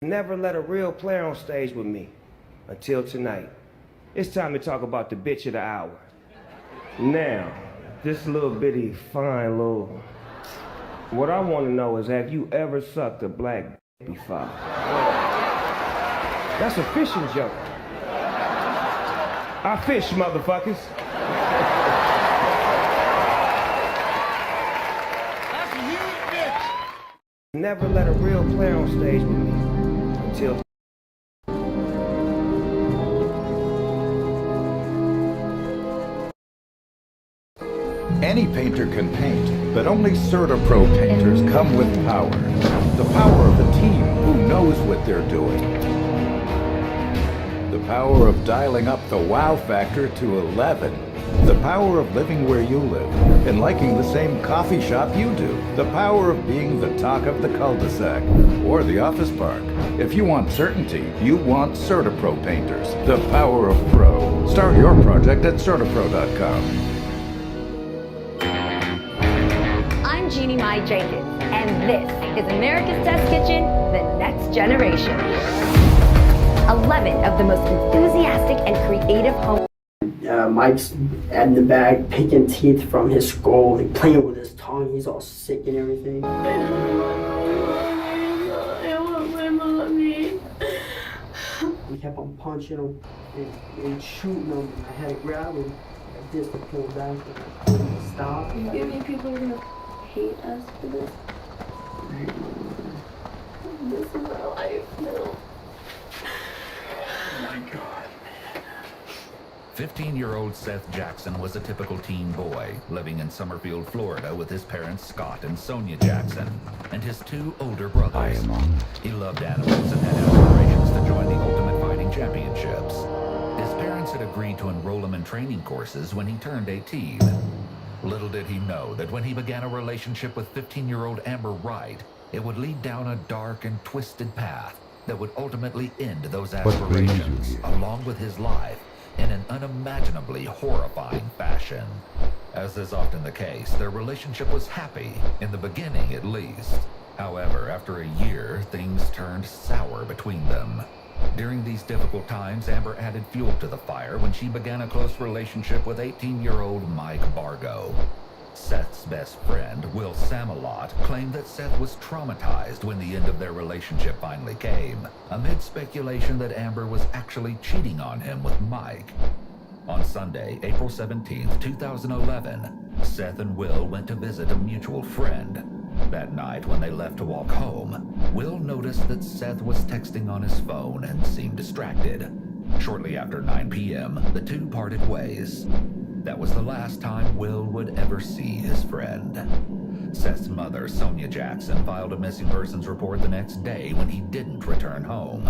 Speaker 7: Never let a real player on stage with me until tonight. It's time to talk about the bitch of the hour. Now, this little bitty, fine little... What I want to know is, have you ever sucked a black before? That's a fishing joke. I fish, motherfuckers. That's a huge bitch. Never let a real player on stage with me until...
Speaker 8: Any painter can paint, but only CertaPro painters come with power. The power of a team who knows what they're doing. The power of dialing up the wow factor to 11. The power of living where you live and liking the same coffee shop you do. The power of being the talk of the cul-de-sac or the office park. If you want certainty, you want CertaPro painters. The power of pro. Start your project at CertaPro.com.
Speaker 9: I'm Jeannie Mai Jenkins, and this is America's Test Kitchen, the next generation. 11 of the most enthusiastic and creative home.
Speaker 10: Mike's in the bag picking teeth from his skull and playing with his tongue. He's all sick and everything.
Speaker 11: I want my mommy.
Speaker 10: We kept on punching him and shooting him. I had to grab him like this to pull back and stop.
Speaker 11: You think people are gonna hate us for this? This is our life now.
Speaker 6: Oh my God.
Speaker 12: 15-year-old Seth Jackson was a typical teen boy, living in Summerfield, Florida with his parents Scott and Sonia Jackson, and his two older brothers.
Speaker 8: Hi, Mom.
Speaker 12: He loved animals and had aspirations to join the Ultimate Fighting Championships. His parents had agreed to enroll him in training courses when he turned 18. Little did he know that when he began a relationship with 15-year-old Amber Wright, it would lead down a dark and twisted path that would ultimately end those aspirations, along with his life, in an unimaginably horrifying fashion. As is often the case, their relationship was happy, in the beginning at least. However, after a year, things turned sour between them. During these difficult times, Amber added fuel to the fire when she began a close relationship with 18-year-old Mike Bargo. Seth's best friend, Will Samalot, claimed that Seth was traumatized when the end of their relationship finally came, amid speculation that Amber was actually cheating on him with Mike. On Sunday, April 17, 2011, Seth and Will went to visit a mutual friend. That night, when they left to walk home, Will noticed that Seth was texting on his phone and seemed distracted. Shortly after 9 p.m., the two parted ways. That was the last time Will would ever see his friend. Seth's mother, Sonia Jackson, filed a missing persons report the next day when he didn't return home.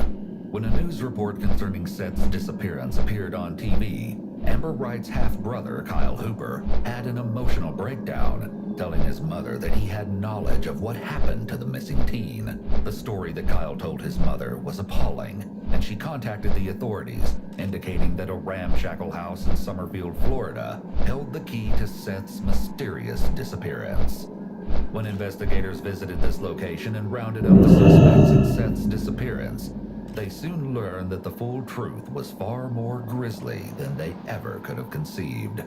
Speaker 12: When a news report concerning Seth's disappearance appeared on TV, Amber Wright's half-brother, Kyle Hooper, had an emotional breakdown, telling his mother that he had knowledge of what happened to the missing teen. The story that Kyle told his mother was appalling, and she contacted the authorities, indicating that a ramshackle house in Summerfield, Florida, held the key to Seth's mysterious disappearance. When investigators visited this location and rounded up the suspects in Seth's disappearance, they soon learned that the full truth was far more grisly than they ever could have conceived.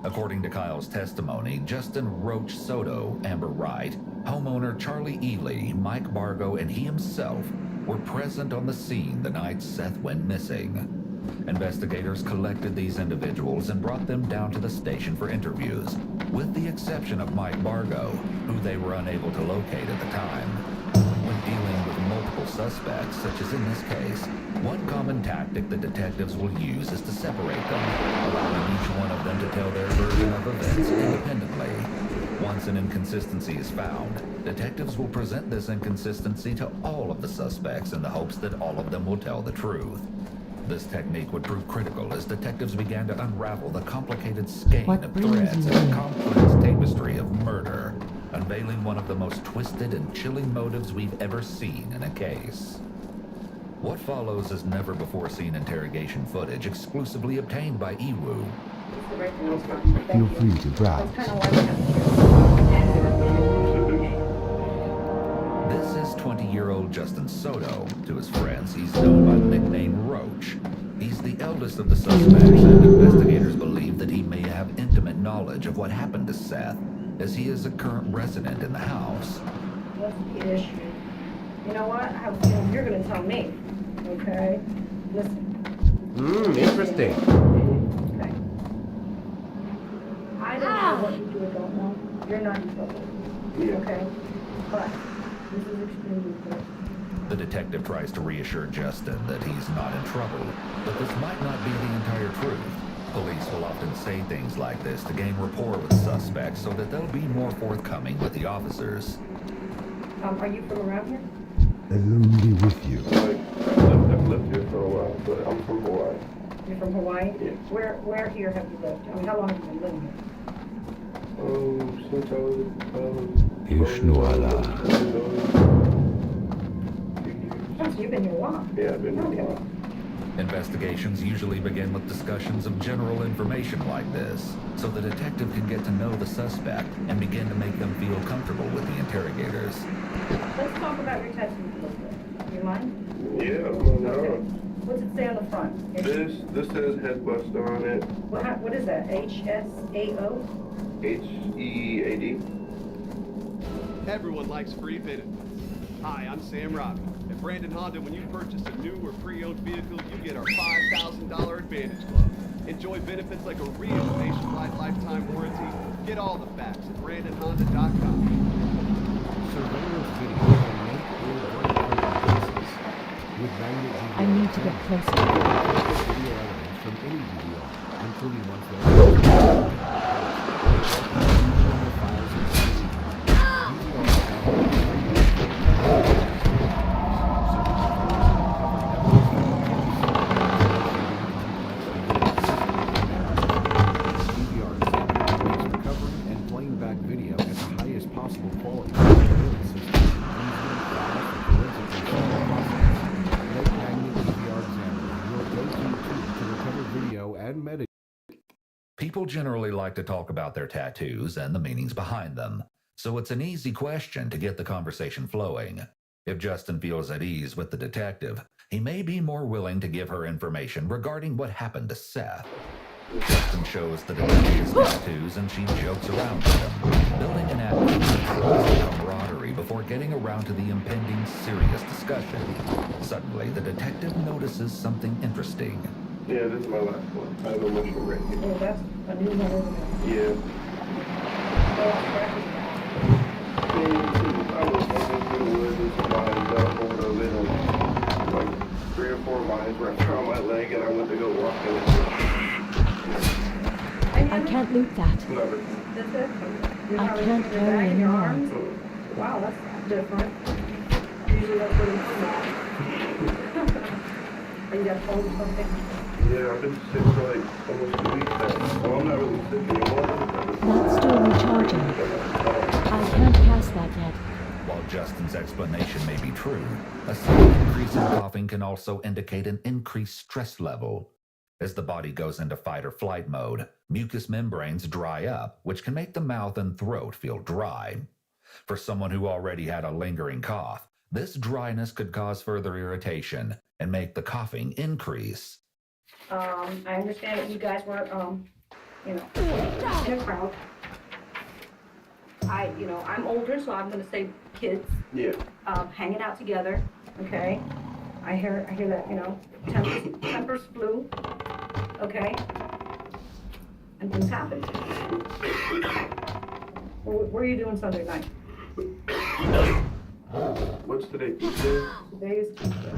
Speaker 12: According to Kyle's testimony, Justin Roach Soto, Amber Wright, homeowner Charlie Ely, Mike Bargo, and he himself were present on the scene the night Seth went missing. Investigators collected these individuals and brought them down to the station for interviews, with the exception of Mike Bargo, who they were unable to locate at the time. When dealing with multiple suspects, such as in this case, one common tactic that detectives will use is to separate them, allowing each one of them to tell their version of events independently. Once an inconsistency is found, detectives will present this inconsistency to all of the suspects in the hopes that all of them will tell the truth. This technique would prove critical as detectives began to unravel the complicated skein of threads and a complex tapestry of murder, unveiling one of the most twisted and chilling motives we've ever seen in a case. What follows is never-before-seen interrogation footage exclusively obtained by EWU.
Speaker 8: Feel free to browse.
Speaker 12: This is 20-year-old Justin Soto. To his friends, he's known by the nickname Roach. He's the eldest of the suspects, and investigators believe that he may have intimate knowledge of what happened to Seth, as he is a current resident in the house.
Speaker 13: What's the issue? You know what? I have a feeling you're going to tell me. Okay? Listen.
Speaker 7: Interesting.
Speaker 13: Okay. I don't know what you do or don't know. You're not in trouble.
Speaker 7: Yeah.
Speaker 13: Okay? But this is extremely important.
Speaker 12: The detective tries to reassure Justin that he's not in trouble, but this might not be the entire truth. Police will often say things like this to gain rapport with suspects so that they'll be more forthcoming with the officers.
Speaker 13: Are you from around here?
Speaker 6: Alone be with you.
Speaker 2: I've lived here for a while, but I'm from Hawaii.
Speaker 13: You're from Hawaii?
Speaker 2: Yeah.
Speaker 13: Where here have you lived? I mean, how long have you been living here?
Speaker 2: Since I was
Speaker 13: Oh, so you've been here a while.
Speaker 2: Yeah, I've been here a while.
Speaker 12: Investigations usually begin with discussions of general information like this, so the detective can get to know the suspect and begin to make them feel comfortable with the interrogators.
Speaker 13: Let's talk about your tattoos a little bit. You mind?
Speaker 2: Yeah,
Speaker 13: Okay. What's it say on the front?
Speaker 2: This says head buster on it.
Speaker 13: What is that? HSAO?
Speaker 2: HEAD.
Speaker 14: Everyone likes free benefits. Hi, I'm Sam Robbie. At Brandon Honda, when you purchase a new or pre-owned vehicle, you get our $5,000 Advantage Club. Enjoy benefits like a real nationwide lifetime warranty. Get all the facts at BrandonHonda.com.
Speaker 4: I need to get closer.
Speaker 12: People generally like to talk about their tattoos and the meanings behind them, so it's an easy question to get the conversation flowing. If Justin feels at ease with the detective, he may be more willing to give her information regarding what happened to Seth. Justin shows the detective his tattoos and she jokes around with him, building an atmosphere of trust and camaraderie before getting around to the impending serious discussion. Suddenly, the detective notices something interesting.
Speaker 2: Yeah, this is my last one. I have a mushroom right here.
Speaker 13: Oh, that's a new one, isn't it?
Speaker 2: Yeah. I was walking through the woods and some lines up over the little, like 3 or 4 lines wrapped around my leg, and I went to go walk in it.
Speaker 4: I can't loot that.
Speaker 2: Never.
Speaker 13: That's it?
Speaker 4: I can't carry any more.
Speaker 13: Wow, that's different. Usually that's what it's Are you got cold or something?
Speaker 2: Yeah, I've been sick for like almost 2 weeks now. Well, I'm not really sick anymore.
Speaker 4: That's still recharging. I can't cast that yet.
Speaker 12: While Justin's explanation may be true, a sudden increase in coughing can also indicate an increased stress level. As the body goes into fight or flight mode, mucous membranes dry up, which can make the mouth and throat feel dry. For someone who already had a lingering cough, this dryness could cause further irritation and make the coughing increase.
Speaker 13: I understand that you guys were, in a crowd. I'm older, so I'm gonna say kids.
Speaker 2: Yeah.
Speaker 13: Hanging out together, okay? I hear that, tempers flew, okay? And things happen. What are you doing Sunday night?
Speaker 2: What's today? Tuesday?
Speaker 13: Today is Tuesday.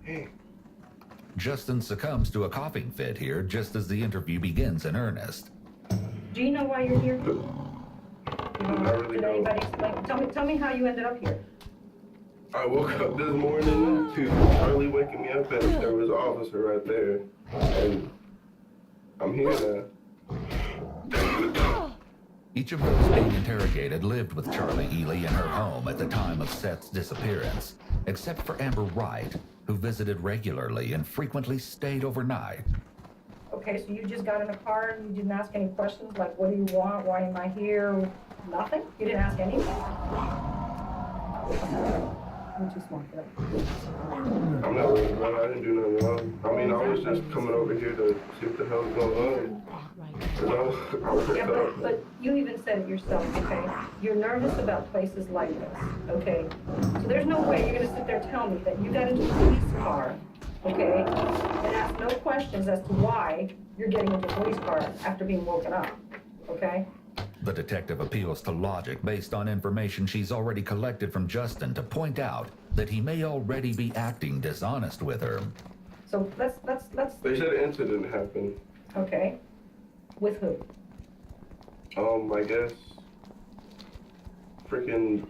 Speaker 2: Hey.
Speaker 12: Justin succumbs to a coughing fit here just as the interview begins in earnest.
Speaker 13: Do you know why you're here?
Speaker 2: Did
Speaker 13: anybody explain? Tell me how you ended up here.
Speaker 2: I woke up this morning to Charlie waking me up, and there was an officer right there, and I'm here now.
Speaker 12: Each of those being interrogated lived with Charlie Ely in her home at the time of Seth's disappearance, except for Amber Wright, who visited regularly and frequently stayed overnight.
Speaker 13: Okay, so you just got in a car and you didn't ask any questions like, what do you want? Why am I here? Nothing? You didn't ask anything? I'm too smart for that.
Speaker 2: I'm not worried about it. I didn't do nothing wrong. I mean, I was just coming over here to see what the hell's going on. 'Cause I was
Speaker 13: Yeah, but you even said it yourself, okay? You're nervous about places like this, okay? So there's no way you're gonna sit there and tell me that you got into the police car, okay? And ask no questions as to why you're getting into a police car after being woken up, okay?
Speaker 12: The detective appeals to logic based on information she's already collected from Justin to point out that he may already be acting dishonest with her.
Speaker 13: So let's.
Speaker 2: They said an incident happened.
Speaker 13: Okay. With who?
Speaker 2: I guess freaking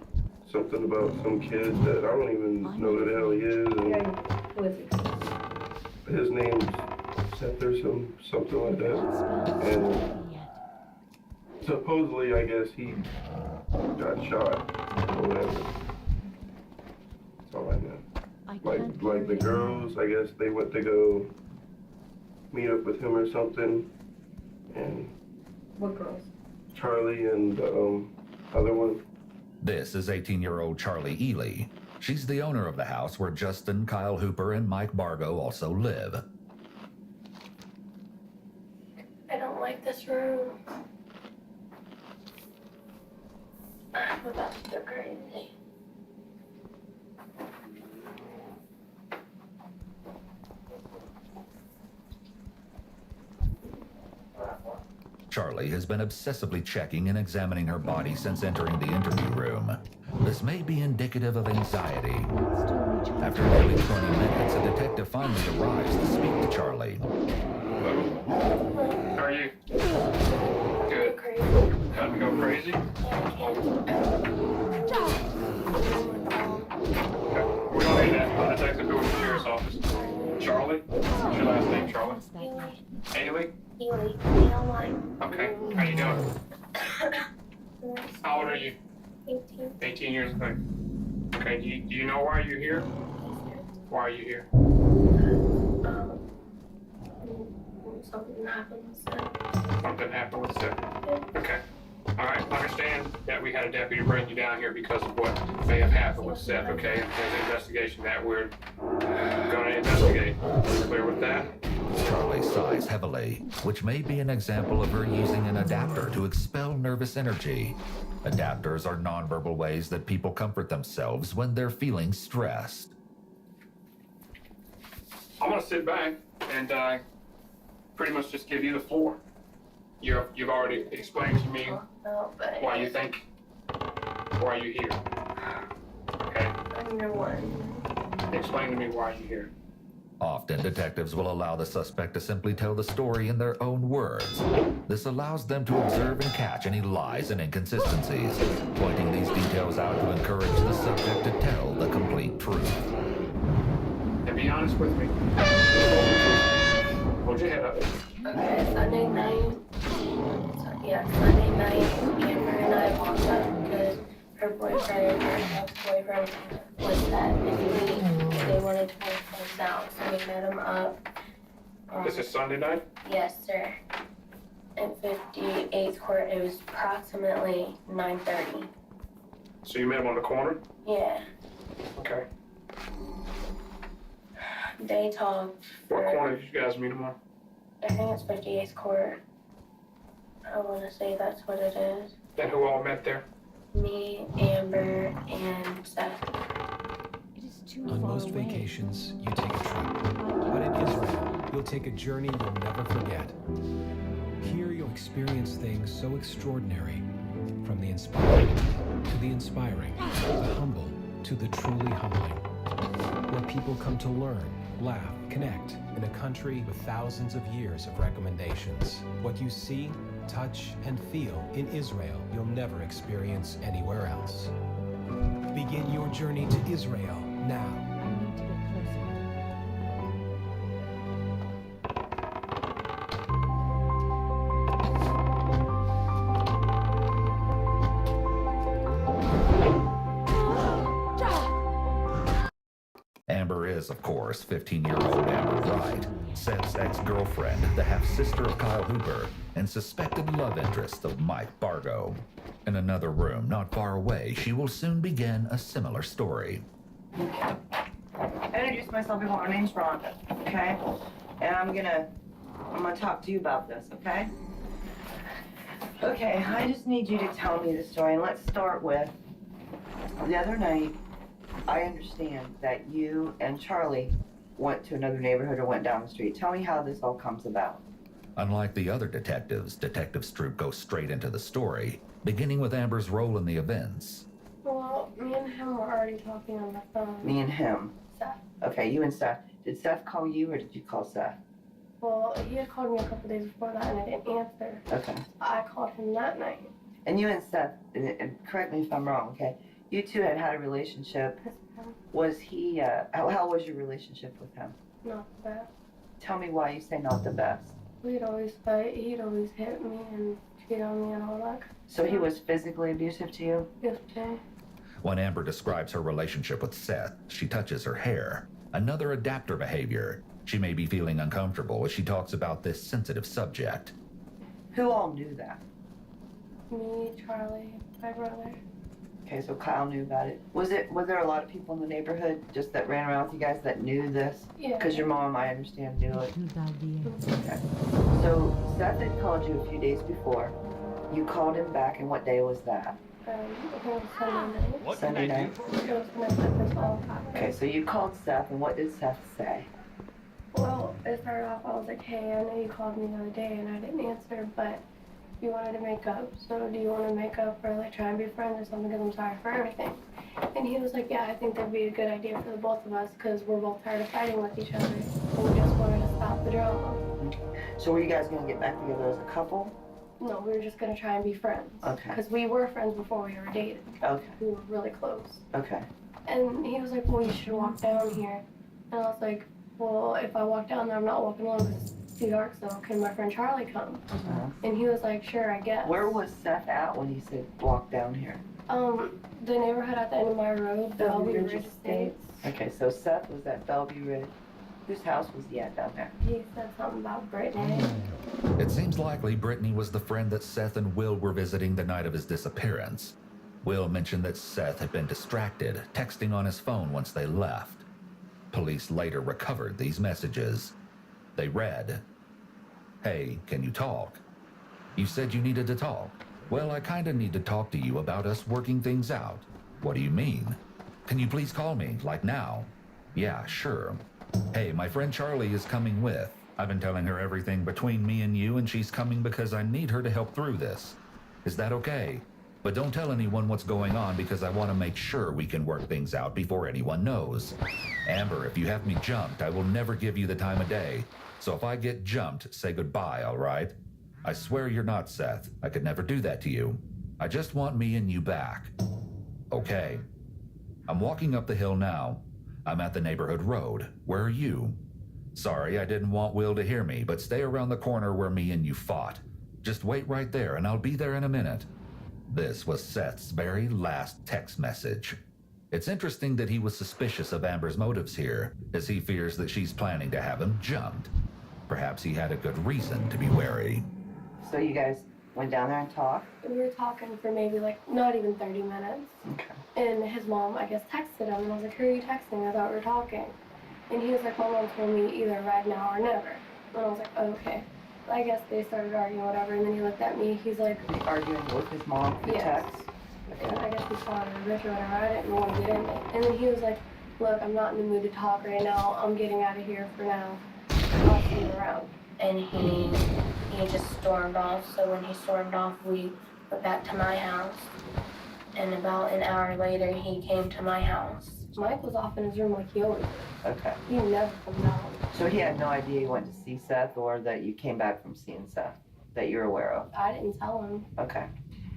Speaker 2: something about some kid that I don't even know who the hell he is. And
Speaker 13: Yeah, who is he?
Speaker 2: his name's Seth or something like that. And supposedly, I guess he got shot or whatever. That's all I know. Like the girls, I guess they went to go meet up with him or something. And
Speaker 13: what girls?
Speaker 2: Charlie and the other one.
Speaker 12: This is 18-year-old Charlie Ely. She's the owner of the house where Justin, Kyle Hooper, and Mike Bargo also live.
Speaker 11: I don't like this room. I'm about to go crazy.
Speaker 12: Charlie has been obsessively checking and examining her body since entering the interview room. This may be indicative of anxiety. After nearly 20 minutes, a detective finally arrives to speak to Charlie.
Speaker 15: How are you? Good. Time to go crazy? We don't need that. The detective who was in the sheriff's office. Charlie? What's your last name, Charlie? Haley?
Speaker 11: Haley.
Speaker 15: Okay. How you doing? How old are you?
Speaker 11: 18.
Speaker 15: 18 years old. Okay. Do you know why you're here? Why are you here?
Speaker 11: Something happened with Seth.
Speaker 15: Something happened with Seth. Okay. All right. Understand that we had a deputy bring you down here because of what may have happened with Seth. Okay. There's an investigation that we're going to investigate. Clear with that?
Speaker 12: Charlie sighs heavily, which may be an example of her using an adapter to expel nervous energy. Adapters are nonverbal ways that people comfort themselves when they're feeling stressed.
Speaker 15: I'm going to sit back and pretty much just give you the floor. You've already explained to me why you think, why you're here. Okay?
Speaker 11: I'm your one.
Speaker 15: Explain to me why you're here.
Speaker 12: Often, detectives will allow the suspect to simply tell the story in their own words. This allows them to observe and catch any lies and inconsistencies, pointing these details out to encourage the subject to tell the complete truth.
Speaker 15: And be honest with me. Hold your head up.
Speaker 11: Okay, Sunday night. Sunday night, Amber and I walked up because her boyfriend, her ex-boyfriend, was that they wanted to work things out, so we met him up.
Speaker 15: This is Sunday night?
Speaker 11: Yes, sir. In 58th Court, it was approximately 9:30.
Speaker 15: So you met him on the corner?
Speaker 11: Yeah.
Speaker 15: Okay.
Speaker 11: They talked.
Speaker 15: What corner did you guys meet him on?
Speaker 11: I think it's 58th Court. I want to say that's what it is.
Speaker 15: And who all met there?
Speaker 11: Me, Amber, and Seth.
Speaker 16: On most vacations, you take a trip. But in Israel, you'll take a journey you'll never forget. Here you'll experience things so extraordinary, from the inspiring to the inspiring, the humble to the truly humbling, where people come to learn, laugh, connect, in a country with thousands of years of recommendations. What you see, touch, and feel in Israel, you'll never experience anywhere else. Begin your journey to Israel now.
Speaker 12: Amber is, of course, 15-year-old Amber Wright, Seth's ex-girlfriend, the half-sister of Kyle Hooper, and suspected love interest of Mike Bargo. In another room not far away, she will soon begin a similar story.
Speaker 17: I introduced myself before. My name's Rhonda, okay? And I'm gonna talk to you about this, okay? Okay, I just need you to tell me the story, and let's start with the other night. I understand that you and Charlie went to another neighborhood or went down the street. Tell me how this all comes about.
Speaker 12: Unlike the other detectives, Detective Stroop goes straight into the story, beginning with Amber's role in the events.
Speaker 11: Well, me and him were already talking on the phone.
Speaker 17: Me and him.
Speaker 11: Seth.
Speaker 17: Okay, you and Seth. Did Seth call you or did you call Seth?
Speaker 11: Well, he had called me a couple days before that and I didn't answer.
Speaker 17: Okay.
Speaker 11: I called him that night.
Speaker 17: And you and Seth, and correct me if I'm wrong, okay? You two had a relationship. Was he, how was your relationship with him?
Speaker 11: Not the best.
Speaker 17: Tell me why you say not the best.
Speaker 11: We'd always fight. He'd always hit me and cheat on me and all that.
Speaker 17: So he was physically abusive to you?
Speaker 11: Yes, sir.
Speaker 12: When Amber describes her relationship with Seth, she touches her hair. Another adapter behavior. She may be feeling uncomfortable as she talks about this sensitive subject.
Speaker 17: Who all knew that?
Speaker 11: Me, Charlie, my brother.
Speaker 17: Okay, so Kyle knew about it. Was there a lot of people in the neighborhood just that ran around with you guys that knew this?
Speaker 11: Yeah.
Speaker 17: Because your mom, I understand, knew it. Okay. So Seth had called you a few days before. You called him back, and what day was that?
Speaker 11: I think it was Sunday night.
Speaker 17: What Sunday night?
Speaker 11: It was when I took this all happened.
Speaker 17: Okay, so you called Seth, and what did Seth say?
Speaker 11: Well, it started off, I was like, hey, I know you called me the other day and I didn't answer, but you wanted to make up. So do you want to make up or like try and be friends or something, because I'm sorry for everything. And he was like, yeah, I think that'd be a good idea for the both of us because we're both tired of fighting with each other and we just wanted to stop the drama.
Speaker 17: So were you guys going to get back together as a couple?
Speaker 11: No, we were just going to try and be friends.
Speaker 17: Okay.
Speaker 11: Because we were friends before we were dating.
Speaker 17: Okay.
Speaker 11: We were really close.
Speaker 17: Okay.
Speaker 11: And he was like, well, you should walk down here. And I was like, well, if I walk down there, I'm not walking alone because it's too dark, so can my friend Charlie come? And he was like, sure, I guess.
Speaker 17: Where was Seth at when he said walk down here?
Speaker 11: The neighborhood at the end of my road, Bellevue Ridge Estates.
Speaker 17: Okay, so Seth was at Bellevue Ridge. Whose house was he at down there?
Speaker 11: He said something about Brittany.
Speaker 12: It seems likely Brittany was the friend that Seth and Will were visiting the night of his disappearance. Will mentioned that Seth had been distracted, texting on his phone once they left. Police later recovered these messages. They read, "Hey, can you talk? You said you needed to talk. Well, I kinda need to talk to you about us working things out. What do you mean? Can you please call me, like now? Yeah, sure. Hey, my friend Charlie is coming with. I've been telling her everything between me and you, and she's coming because I need her to help through this. Is that okay? But don't tell anyone what's going on because I want to make sure we can work things out before anyone knows. Amber, if you have me jumped, I will never give you the time of day. So if I get jumped, say goodbye, all right? I swear you're not Seth. I could never do that to you. I just want me and you back. Okay. I'm walking up the hill now. I'm at the neighborhood road. Where are you? Sorry, I didn't want Will to hear me, but stay around the corner where me and you fought. Just wait right there and I'll be there in a minute." This was Seth's very last text message. It's interesting that he was suspicious of Amber's motives here, as he fears that she's planning to have him jumped. Perhaps he had a good reason to be wary.
Speaker 17: So you guys went down there and talked?
Speaker 11: We were talking for maybe like not even 30 minutes.
Speaker 17: Okay.
Speaker 11: And his mom, I guess, texted him and I was like, who are you texting? I thought we were talking. And he was like, my mom told me either right now or never. And I was like, oh, okay. I guess they started arguing, whatever, and then he looked at me, he's like...
Speaker 17: Arguing with his mom through text?
Speaker 11: And I guess he saw it in the or whatever, I didn't want to get in it. And then he was like, look, I'm not in the mood to talk right now, I'm getting out of here for now. I'll see you around.
Speaker 18: And he just stormed off, so when he stormed off, we went back to my house. And about an hour later, he came to my house.
Speaker 11: Mike was off in his room like he always did.
Speaker 17: Okay.
Speaker 11: He never comes out.
Speaker 17: So he had no idea you went to see Seth or that you came back from seeing Seth that you're aware of?
Speaker 11: I didn't tell him.
Speaker 17: Okay.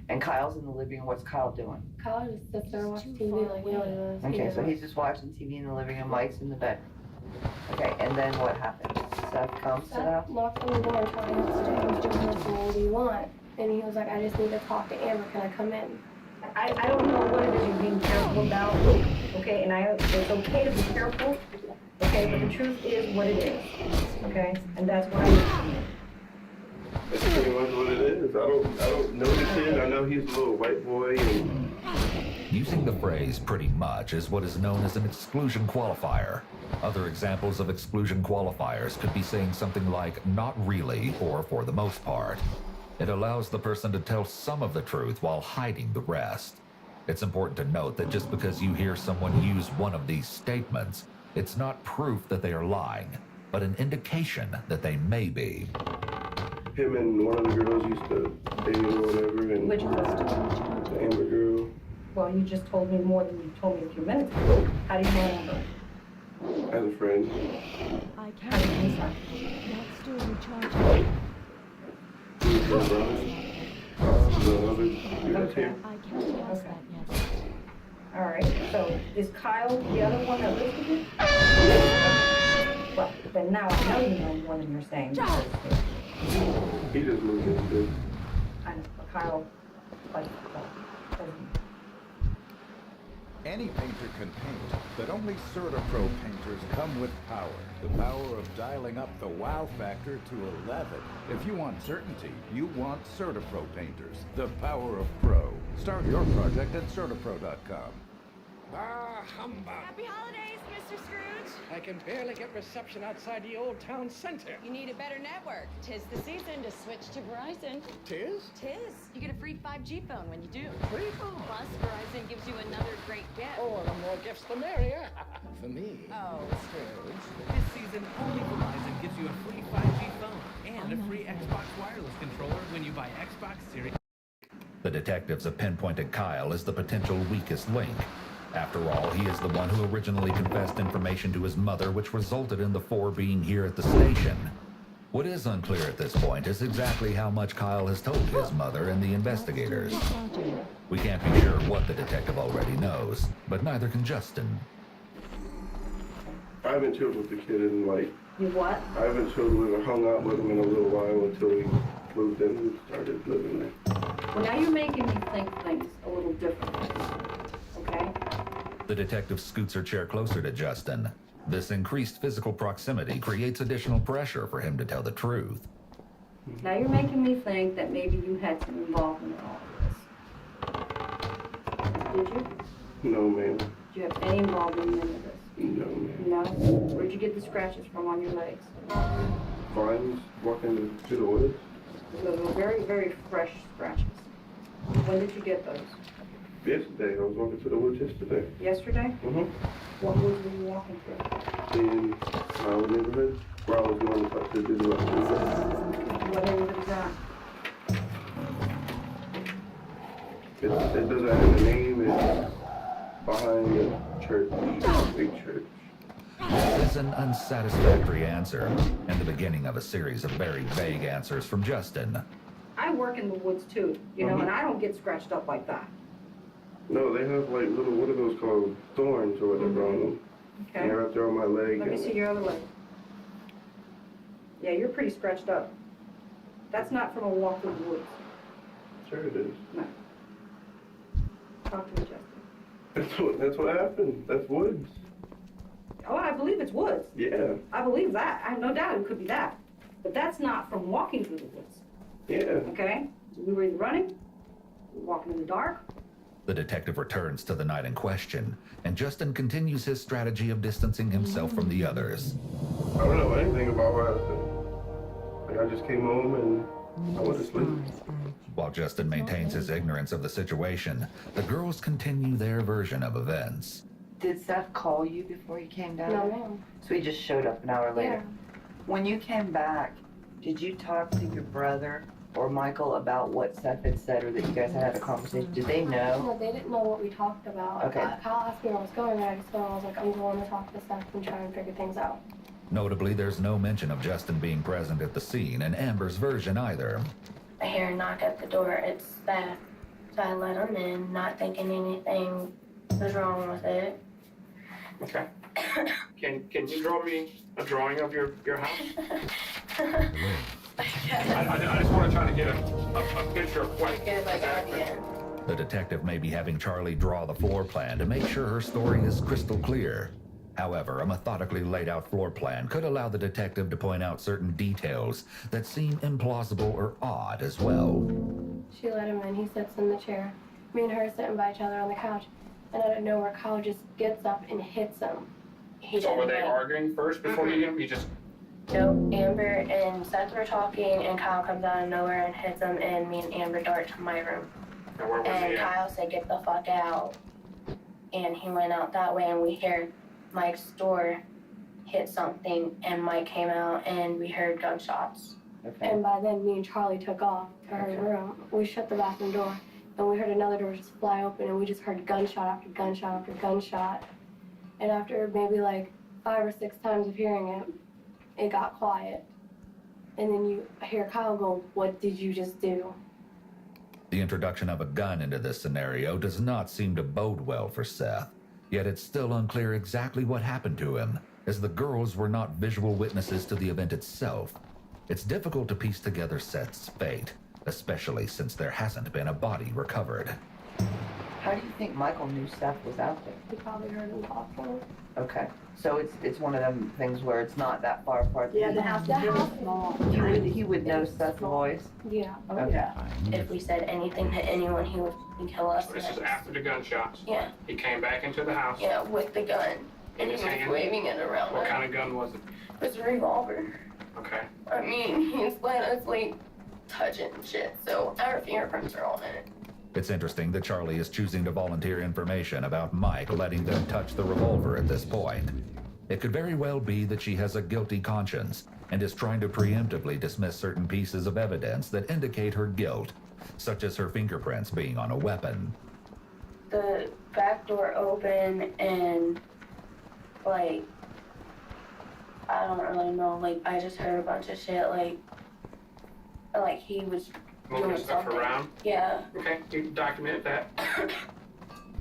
Speaker 17: And Kyle's in the living room. What's Kyle doing?
Speaker 11: Kyle just sits there and watches TV like, you know what it is.
Speaker 17: Okay, so he's just watching TV in the living room, Mike's in the bed. Okay, and then what happened? Seth comes to the house?
Speaker 11: Knocked on the door and told him what do you want? And he was like, I just need to talk to Amber, can I come in?
Speaker 13: I don't know what it is you're being careful about, okay, and it's okay to be careful, okay, but the truth is what it is, okay, and that's what I
Speaker 2: That's pretty much what it is. I don't know the kid. I know he's a little white boy and
Speaker 12: Using the phrase pretty much is what is known as an exclusion qualifier. Other examples of exclusion qualifiers could be saying something like not really or for the most part. It allows the person to tell some of the truth while hiding the rest. It's important to note that just because you hear someone use one of these statements, it's not proof that they are lying, but an indication that they may be.
Speaker 2: him and one of the girls used to date or whatever. And
Speaker 13: Which was
Speaker 2: the Amber girl.
Speaker 13: Well, you just told me more than you told me a few minutes ago. How do you know Amber?
Speaker 2: As a friend.
Speaker 4: I can't
Speaker 13: How do you know that?
Speaker 4: That's still recharging.
Speaker 2: He was her brother. The other dude that's here.
Speaker 4: I can't pass that yet.
Speaker 13: All right, so is Kyle the other one that lives with you? Well, then now I know you know more than you're saying.
Speaker 2: He just moved into.
Speaker 13: I know, but Kyle, like, doesn't.
Speaker 8: Any painter can paint, but only CertaPro painters come with power. The power of dialing up the wow factor to 11. If you want certainty, you want CertaPro painters. The power of pro. Start your project at CertaPro.com.
Speaker 19: Ah, humbug.
Speaker 20: Happy holidays, Mr. Scrooge.
Speaker 19: I can barely get reception outside the old town center.
Speaker 20: You need a better network. 'Tis the season to switch to Verizon.
Speaker 19: Tis?
Speaker 20: Tis. You get a free 5G phone when you do.
Speaker 19: Free phone?
Speaker 20: Plus, Verizon gives you another great gift.
Speaker 19: Oh, the more gifts, the merrier. For me.
Speaker 20: Oh, Scrooge.
Speaker 21: This season, only Verizon gives you a free 5G phone and a free Xbox wireless controller when you buy Xbox Series.
Speaker 12: The detectives have pinpointed Kyle as the potential weakest link. After all, he is the one who originally confessed information to his mother, which resulted in the four being here at the station. What is unclear at this point is exactly how much Kyle has told his mother and the investigators. We can't be sure what the detective already knows, but neither can Justin.
Speaker 2: I haven't chilled with the kid in like.
Speaker 13: You what?
Speaker 2: I haven't chilled with or hung out with him in a little while until we moved in and started living there.
Speaker 13: Well, now you're making me think things a little differently. Okay?
Speaker 12: The detective scoots her chair closer to Justin. This increased physical proximity creates additional pressure for him to tell the truth.
Speaker 13: Now you're making me think that maybe you had some involvement in all of this. Did you?
Speaker 2: No, ma'am.
Speaker 13: Did you have any involvement in any of this?
Speaker 2: No, ma'am.
Speaker 13: No? Where'd you get the scratches from on your legs?
Speaker 2: Vines walking to the woods.
Speaker 13: Those were very, very fresh scratches. When did you get those?
Speaker 2: Yesterday. I was walking to the woods yesterday.
Speaker 13: Yesterday?
Speaker 2: Mm-hmm.
Speaker 13: What woods were you walking through?
Speaker 2: In my old neighborhood, where I was going to talk to the dude about
Speaker 13: What neighborhood is that?
Speaker 2: it doesn't have a name. It's behind the church, big church.
Speaker 12: This is an unsatisfactory answer, and the beginning of a series of very vague answers from Justin.
Speaker 13: I work in the woods too, you know, and I don't get scratched up like that.
Speaker 2: No, they have like little, what are those called? Thorns or whatever on them.
Speaker 13: Okay.
Speaker 2: And they're up there on my leg.
Speaker 13: Let me see your other leg. Yeah, you're pretty scratched up. That's not from a walk through the woods.
Speaker 2: Sure it is.
Speaker 13: No. Talk to me, Justin.
Speaker 2: That's what happened. That's woods.
Speaker 13: Oh, I believe it's woods.
Speaker 2: Yeah.
Speaker 13: I believe that. I have no doubt it could be that. But that's not from walking through the woods.
Speaker 2: Yeah.
Speaker 13: Okay? We were either running, walking in the dark.
Speaker 12: The detective returns to the night in question, and Justin continues his strategy of distancing himself from the others.
Speaker 2: I don't know anything about what happened. Like, I just came home and I went to sleep.
Speaker 12: While Justin maintains his ignorance of the situation, the girls continue their version of events.
Speaker 17: Did Seth call you before he came down?
Speaker 18: No, ma'am.
Speaker 17: So he just showed up an hour later?
Speaker 18: Yeah.
Speaker 17: When you came back, did you talk to your brother or Michael about what Seth had said, or that you guys had a conversation? Did they know?
Speaker 18: No, they didn't know what we talked about.
Speaker 17: Okay.
Speaker 18: Kyle asked me where I was going, and I just told him, I was like, I'm going to talk to Seth and try and figure things out.
Speaker 12: Notably, there's no mention of Justin being present at the scene in Amber's version either.
Speaker 18: I hear a knock at the door. It's Seth. So I let him in, not thinking anything was wrong with it.
Speaker 15: Okay. Can you draw me a drawing of your house? I just want to try to get a picture of what.
Speaker 12: The detective may be having Charlie draw the floor plan to make sure her story is crystal clear. However, a methodically laid out floor plan could allow the detective to point out certain details that seem implausible or odd as well.
Speaker 18: She let him in. He sits in the chair. Me and her are sitting by each other on the couch. And out of nowhere, Kyle just gets up and hits him.
Speaker 15: So were they arguing first before you hit him? You just...
Speaker 18: Nope. Amber and Seth were talking, and Kyle comes out of nowhere and hits him, and me and Amber dart to my room.
Speaker 15: And where was
Speaker 18: And
Speaker 15: he at?
Speaker 18: Kyle said, "Get the fuck out." And he went out that way, and we heard Mike's door hit something, and Mike came out, and we heard gunshots.
Speaker 17: Okay.
Speaker 18: And by then, me and Charlie took off to her room. We shut the bathroom door, and we heard another door just fly open, and we just heard gunshot after gunshot after gunshot. And after maybe like 5 or 6 times of hearing it, it got quiet. And then you hear Kyle go, "What did you just do?"
Speaker 12: The introduction of a gun into this scenario does not seem to bode well for Seth, yet it's still unclear exactly what happened to him, as the girls were not visual witnesses to the event itself. It's difficult to piece together Seth's fate, especially since there hasn't been a body recovered.
Speaker 17: How do you think Michael knew Seth was out there?
Speaker 18: He probably heard him talking.
Speaker 17: Okay, so it's one of them things where it's not that far apart.
Speaker 18: Yeah, the house is really small.
Speaker 17: He would know Seth's voice?
Speaker 18: Yeah. Oh,
Speaker 17: Okay.
Speaker 18: yeah. If we said anything to anyone, he would kill us.
Speaker 15: So this is after the gunshots?
Speaker 18: Yeah.
Speaker 15: He came back into the house?
Speaker 18: Yeah, with the gun. And he was waving it around.
Speaker 15: What kind of gun was it?
Speaker 18: It was a revolver.
Speaker 15: Okay.
Speaker 18: I mean, he's letting us like touching shit, so our fingerprints are on it.
Speaker 12: It's interesting that Charlie is choosing to volunteer information about Mike letting them touch the revolver at this point. It could very well be that she has a guilty conscience and is trying to preemptively dismiss certain pieces of evidence that indicate her guilt, such as her fingerprints being on a weapon.
Speaker 18: The back door open and like I don't really know, like I just heard a bunch of shit like he was
Speaker 15: Moving
Speaker 18: doing
Speaker 15: stuff
Speaker 18: something.
Speaker 15: around?
Speaker 18: Yeah.
Speaker 15: Okay, you document that.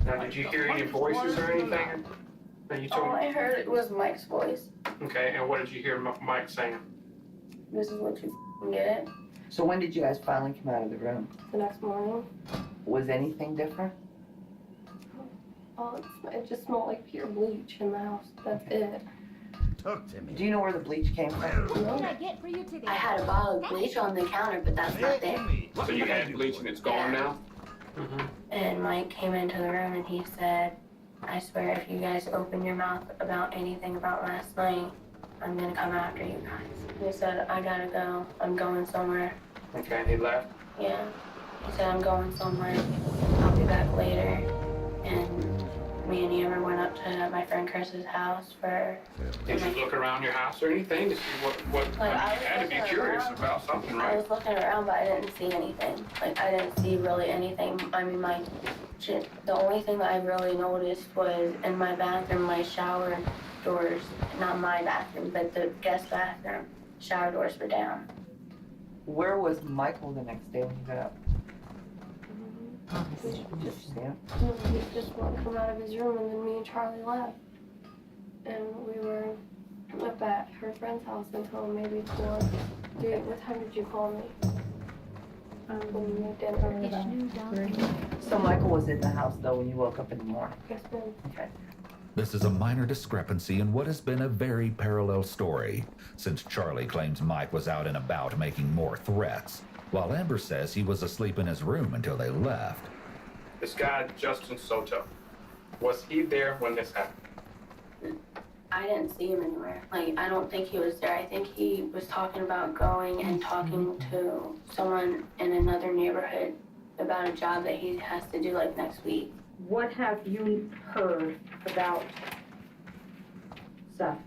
Speaker 15: Now, did you hear any voices or anything? No, you told
Speaker 18: All I
Speaker 15: me.
Speaker 18: heard it was Mike's voice.
Speaker 15: Okay, and what did you hear Mike saying?
Speaker 18: This is what you get.
Speaker 17: So when did you guys finally come out of the room?
Speaker 18: The next morning.
Speaker 17: Was anything different?
Speaker 18: Oh, it just smelled like pure bleach in the house. That's it.
Speaker 17: Talk to me. Do you know where the bleach came from?
Speaker 18: What did I get for you today? I had a bottle of bleach on the counter, but that's not there.
Speaker 15: So you had bleach and it's gone now?
Speaker 18: And Mike came into the room and he said, "I swear if you guys open your mouth about anything about last night, I'm gonna come after you guys." He said, "I gotta go. I'm going somewhere."
Speaker 15: Okay, he left?
Speaker 18: Yeah. He said, "I'm going somewhere. I'll be back later." And me and Amber went up to my friend Chris's house for...
Speaker 15: Did you look around your house or anything to see what
Speaker 18: Like,
Speaker 15: I
Speaker 18: I
Speaker 15: mean,
Speaker 18: was
Speaker 15: you had to be
Speaker 18: looking
Speaker 15: curious
Speaker 18: around.
Speaker 15: about something,
Speaker 18: I
Speaker 15: right?
Speaker 18: was looking around, but I didn't see anything. Like, I didn't see really anything. I mean, the only thing that I really noticed was in my bathroom, my shower doors, not my bathroom, but the guest bathroom, shower doors were down.
Speaker 17: Where was Michael the next day when you got up? Yeah.
Speaker 18: He just wouldn't come out of his room, and then me and Charlie left. And we were up at her friend's house until maybe 4. Dude, what time did you call me? When you moved in.
Speaker 17: So Michael was in the house though when you woke up in the morning?
Speaker 18: Yes, ma'am.
Speaker 17: Okay.
Speaker 12: This is a minor discrepancy in what has been a very parallel story, since Charlie claims Mike was out and about making more threats, while Amber says he was asleep in his room until they left.
Speaker 15: This guy, Justin Soto, was he there when this happened?
Speaker 18: I didn't see him anywhere. Like, I don't think he was there. I think he was talking about going and talking to someone in another neighborhood about a job that he has to do, like, next week.
Speaker 13: What have you heard about Seth?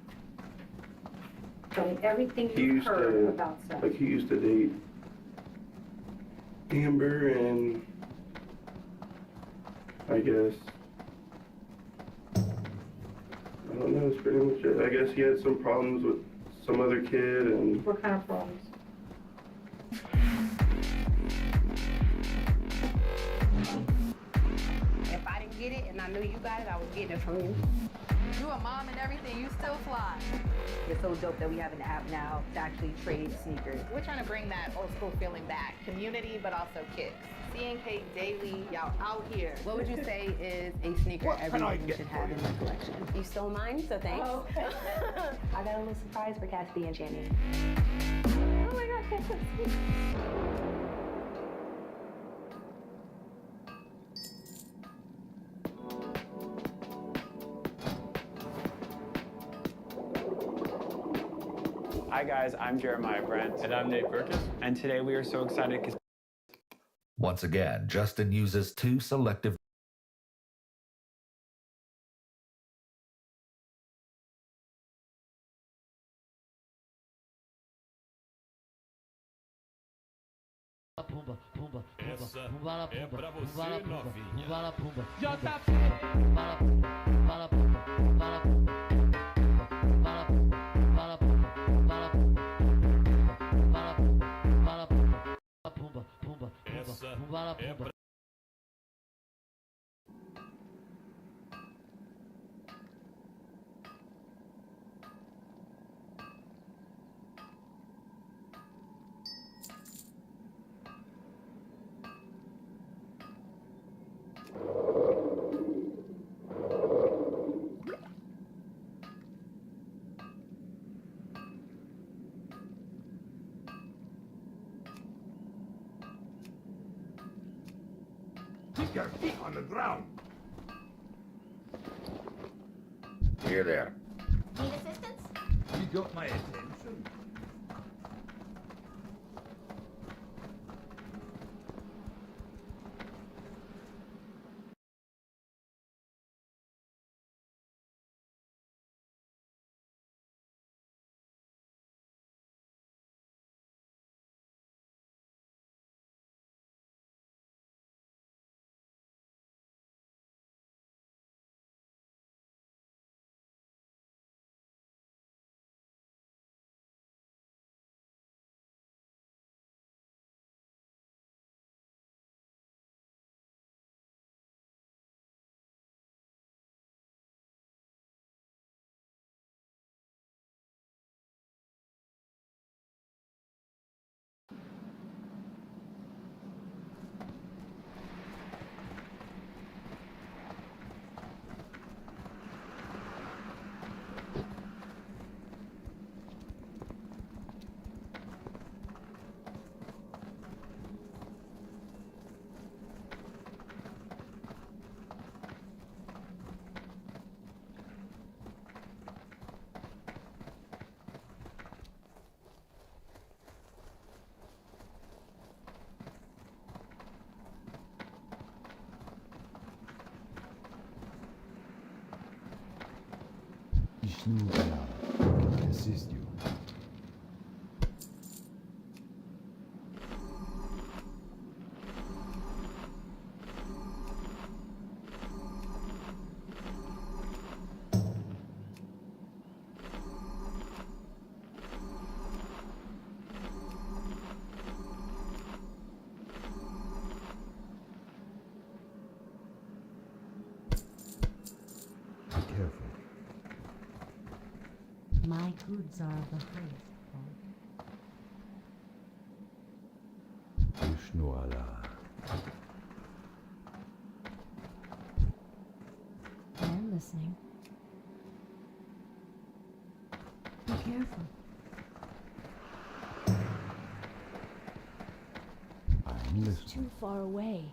Speaker 13: Tell me everything
Speaker 2: He
Speaker 13: you've
Speaker 2: used
Speaker 13: heard
Speaker 2: to,
Speaker 13: about Seth.
Speaker 2: like he used to date Amber and I guess, I don't know, that's pretty much it. I guess he had some problems with some other kid and...
Speaker 13: What kind of problems?
Speaker 3: If I didn't get it and I knew you got it, I was getting it from you. You a mom and everything, you still fly.
Speaker 22: It's so dope that we have an app now to actually trade sneakers.
Speaker 3: We're trying to bring that old school feeling back. Community, but also kicks. Seeing Cake daily, y'all out here.
Speaker 22: What would you say is a sneaker everyone should have in their collection?
Speaker 9: You stole mine, so thanks.
Speaker 22: Oh.
Speaker 9: I got a little surprise for Cassidy and Jamie.
Speaker 22: Oh my gosh, that's so sweet.
Speaker 23: Hi guys, I'm Jeremiah Brent.
Speaker 24: And I'm Nate Burkus.
Speaker 23: And today we are so excited because
Speaker 12: Once again, Justin uses two selective
Speaker 25: Pumba, pumba, essa pumba, é pra você, novinha. Pumba, pumba,
Speaker 19: JP.
Speaker 25: Pumba, pumba, pumba, pumba, pumba, pumba, pumba, pumba, pumba, pumba, essa é pra
Speaker 6: Keep your feet on the ground.
Speaker 26: Here there.
Speaker 27: Need assistance?
Speaker 6: You got my attention. Can I assist you? Be careful.
Speaker 4: My goods are of the highest quality.
Speaker 6: Vishnu Allah.
Speaker 4: I am listening. Be careful.
Speaker 6: I'm
Speaker 4: It's
Speaker 6: listening.
Speaker 4: too far away.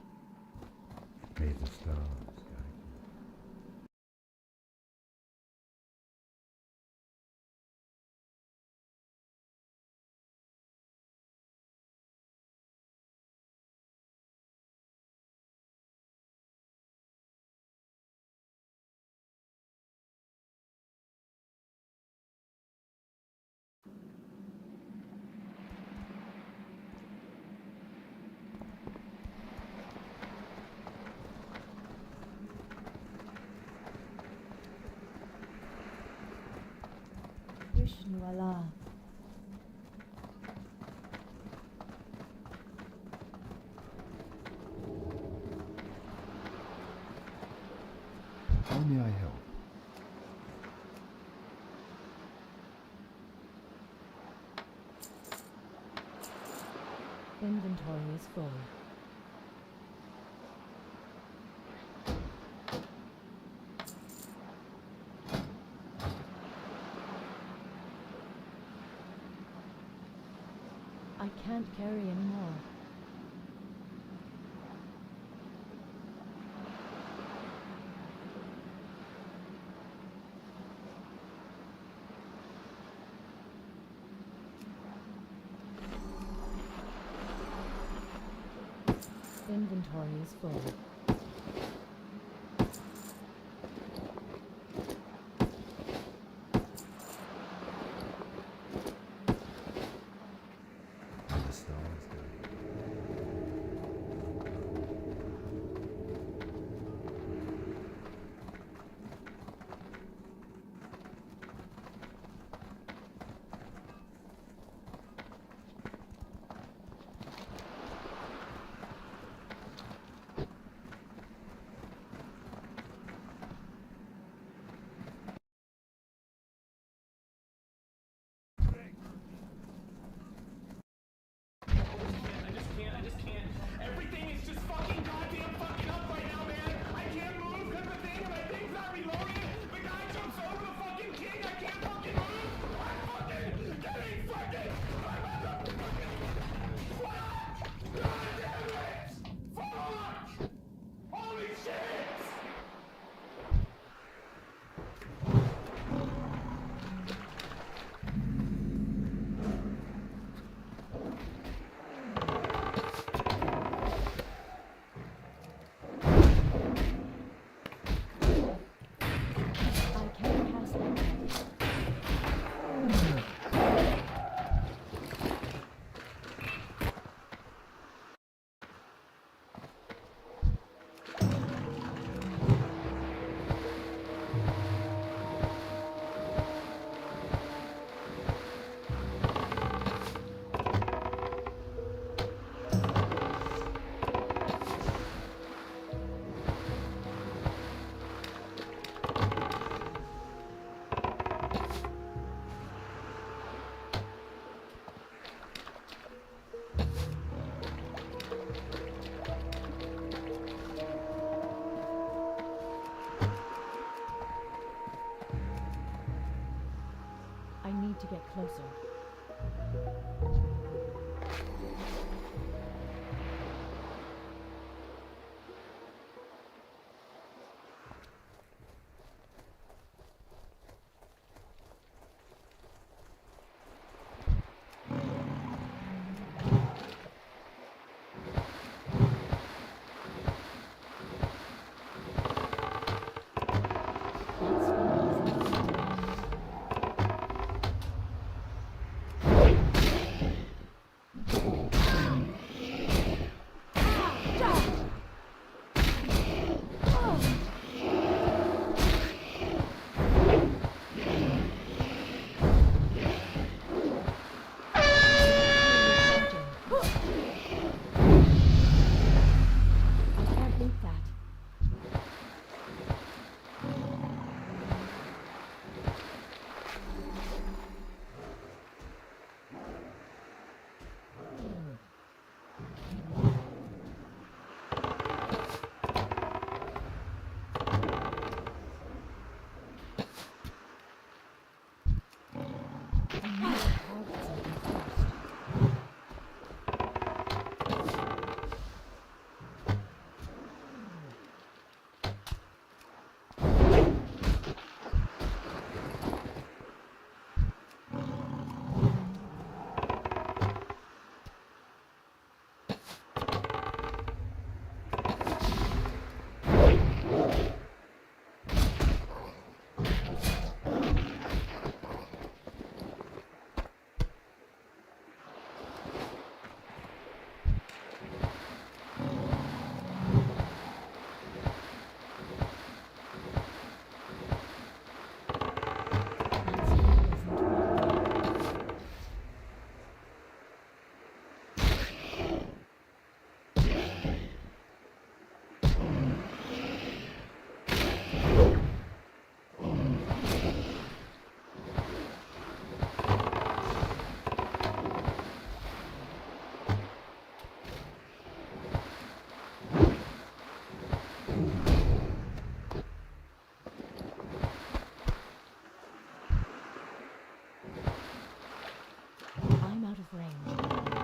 Speaker 6: May the stars guide
Speaker 4: Vishnu Allah.
Speaker 6: How may I help?
Speaker 4: Inventory is full. I can't carry anymore. Inventory is full. I need to get closer. out of range.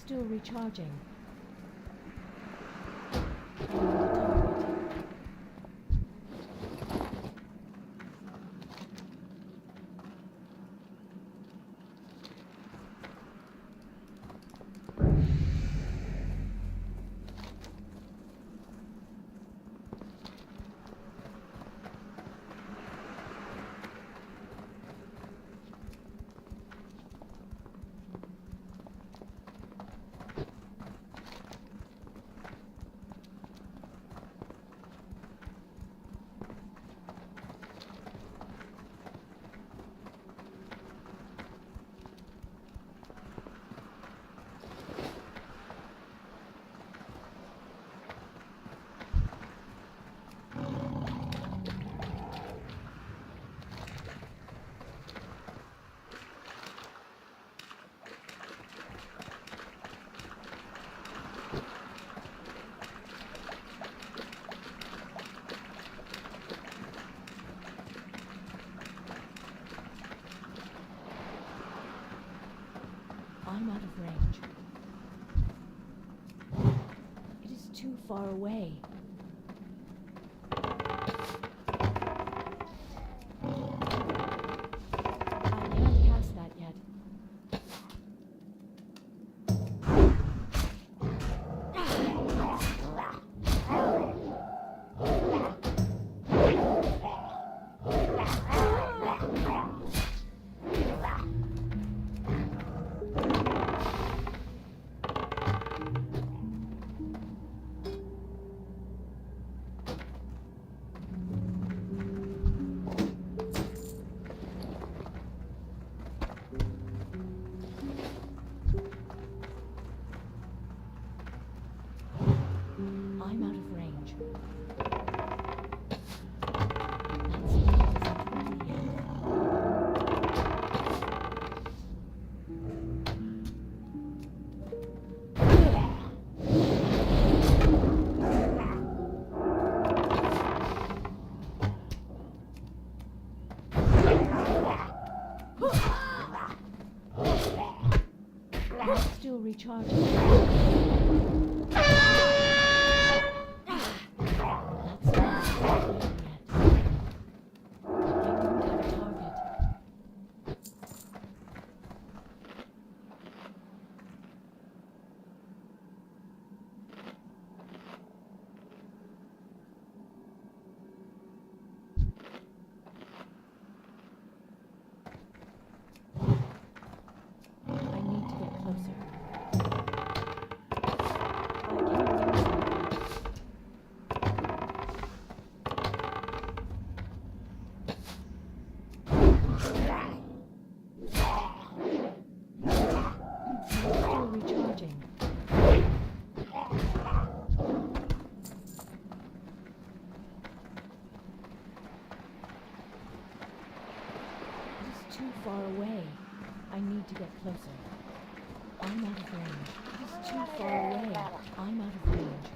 Speaker 4: Still recharging. I'm out of range. It is too far away. I can't cast that yet. I'm out of range. That's still recharging. Too far away. I need to get closer. I'm out of range. It is too far away. I'm out of range.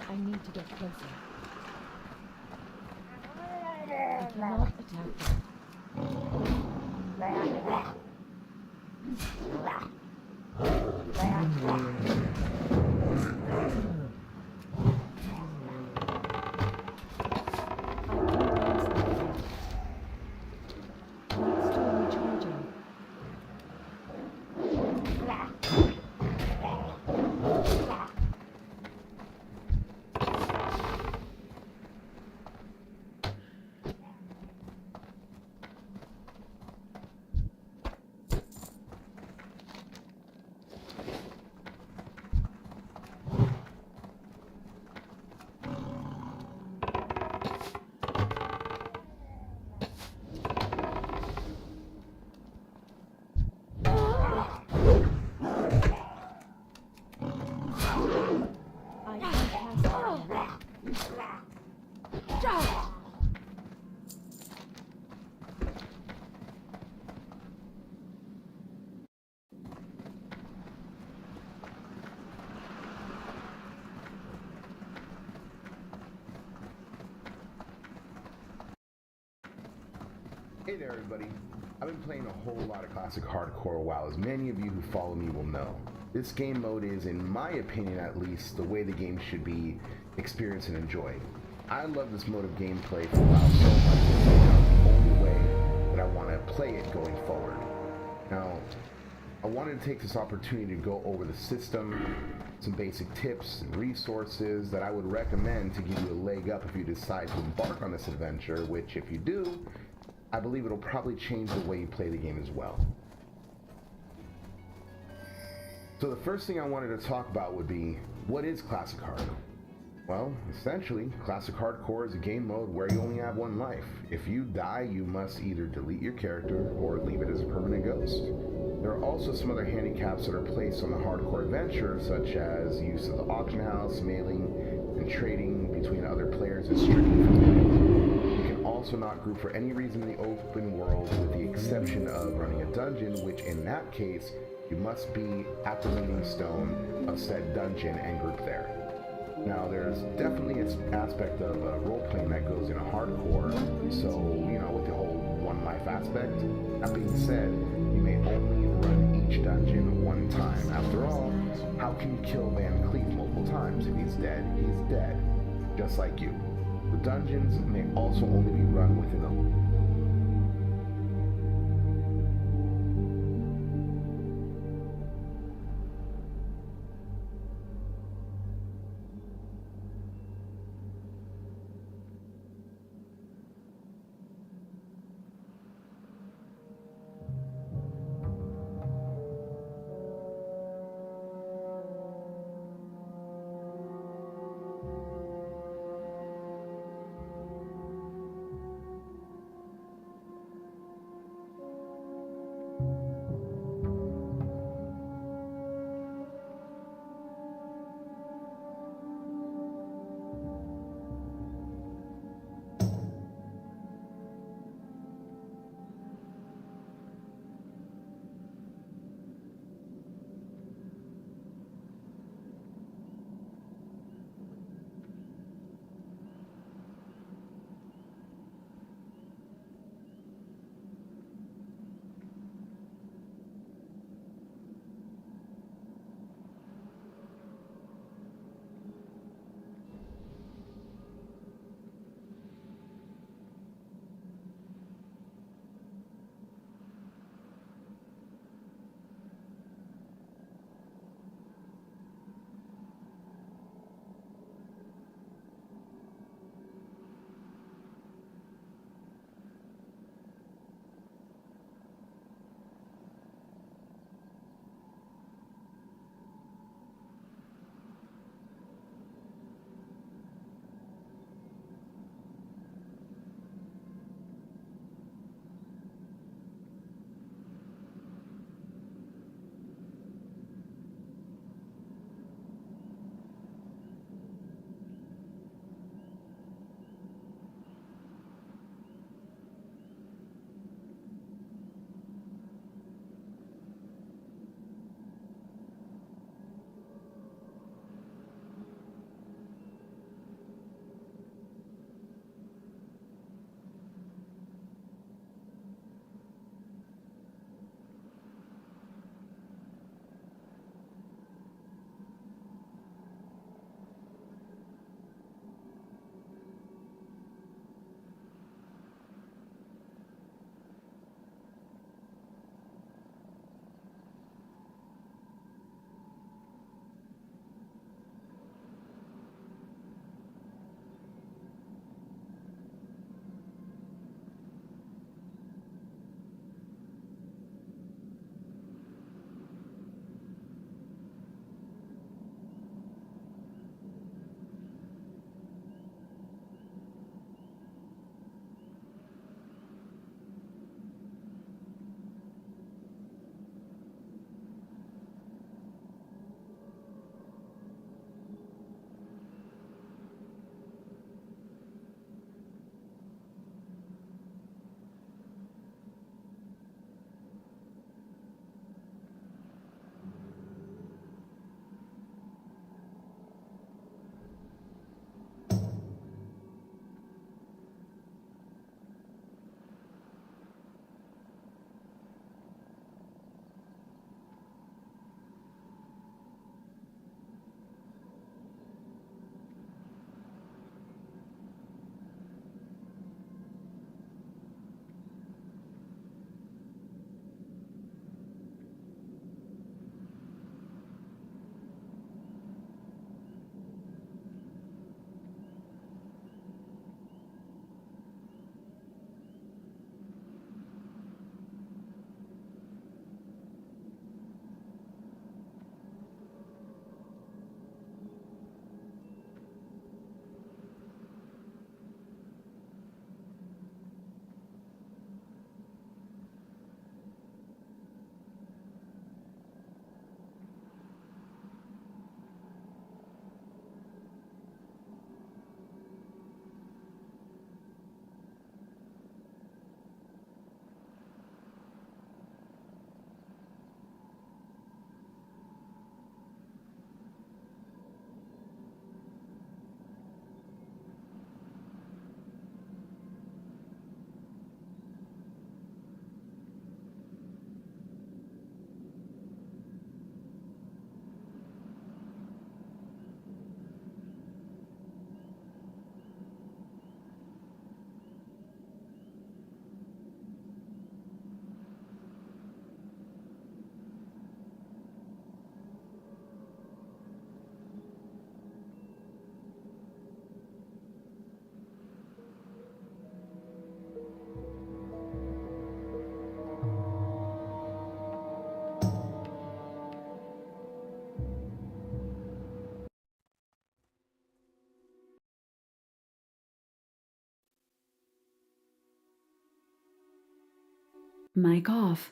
Speaker 4: I need to get closer. I cannot attack them.
Speaker 1: Hey there everybody, I've been playing a whole lot of classic hardcore WoW, as many of you who follow me will know. This game mode is, in my opinion at least, the way the game should be experienced and enjoyed. I love this mode of gameplay for WoW so much that it's the only way that I want to play it going forward. Now, I wanted to take this opportunity to go over the system, some basic tips and resources that I would recommend to give you a leg up if you decide to embark on this adventure, which if you do, I believe it'll probably change the way you play the game as well. So the first thing I wanted to talk about would be, what is Classic Hardcore? Well, essentially, Classic Hardcore is a game mode where you only have one life. If you die, you must either delete your character or leave it as a permanent ghost. There are also some other handicaps that are placed on the hardcore adventure, such as use of the auction house, mailing, and trading between other players is strictly forbidden. You can also not group for any reason in the open world, with the exception of running a dungeon, which in that case, you must be at the meeting stone of said dungeon and group there. Now, there's definitely an aspect of role-playing that goes into hardcore, so, you know, with the whole one life aspect. That being said, you may only run each dungeon one time. After all, how can you kill Van Cleef multiple times? If he's dead, just like you. The dungeons may also only be run within a
Speaker 5: Mic off.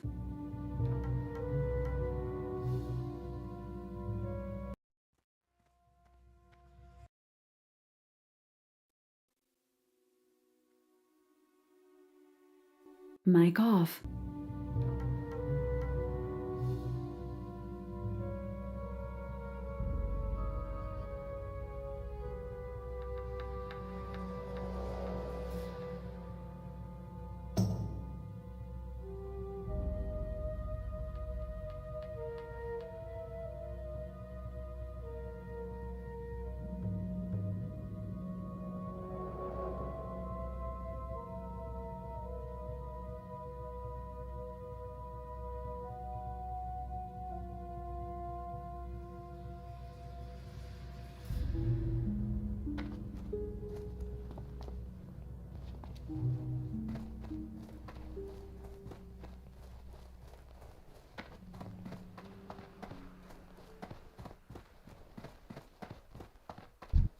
Speaker 5: Mic off.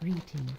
Speaker 4: Greetings.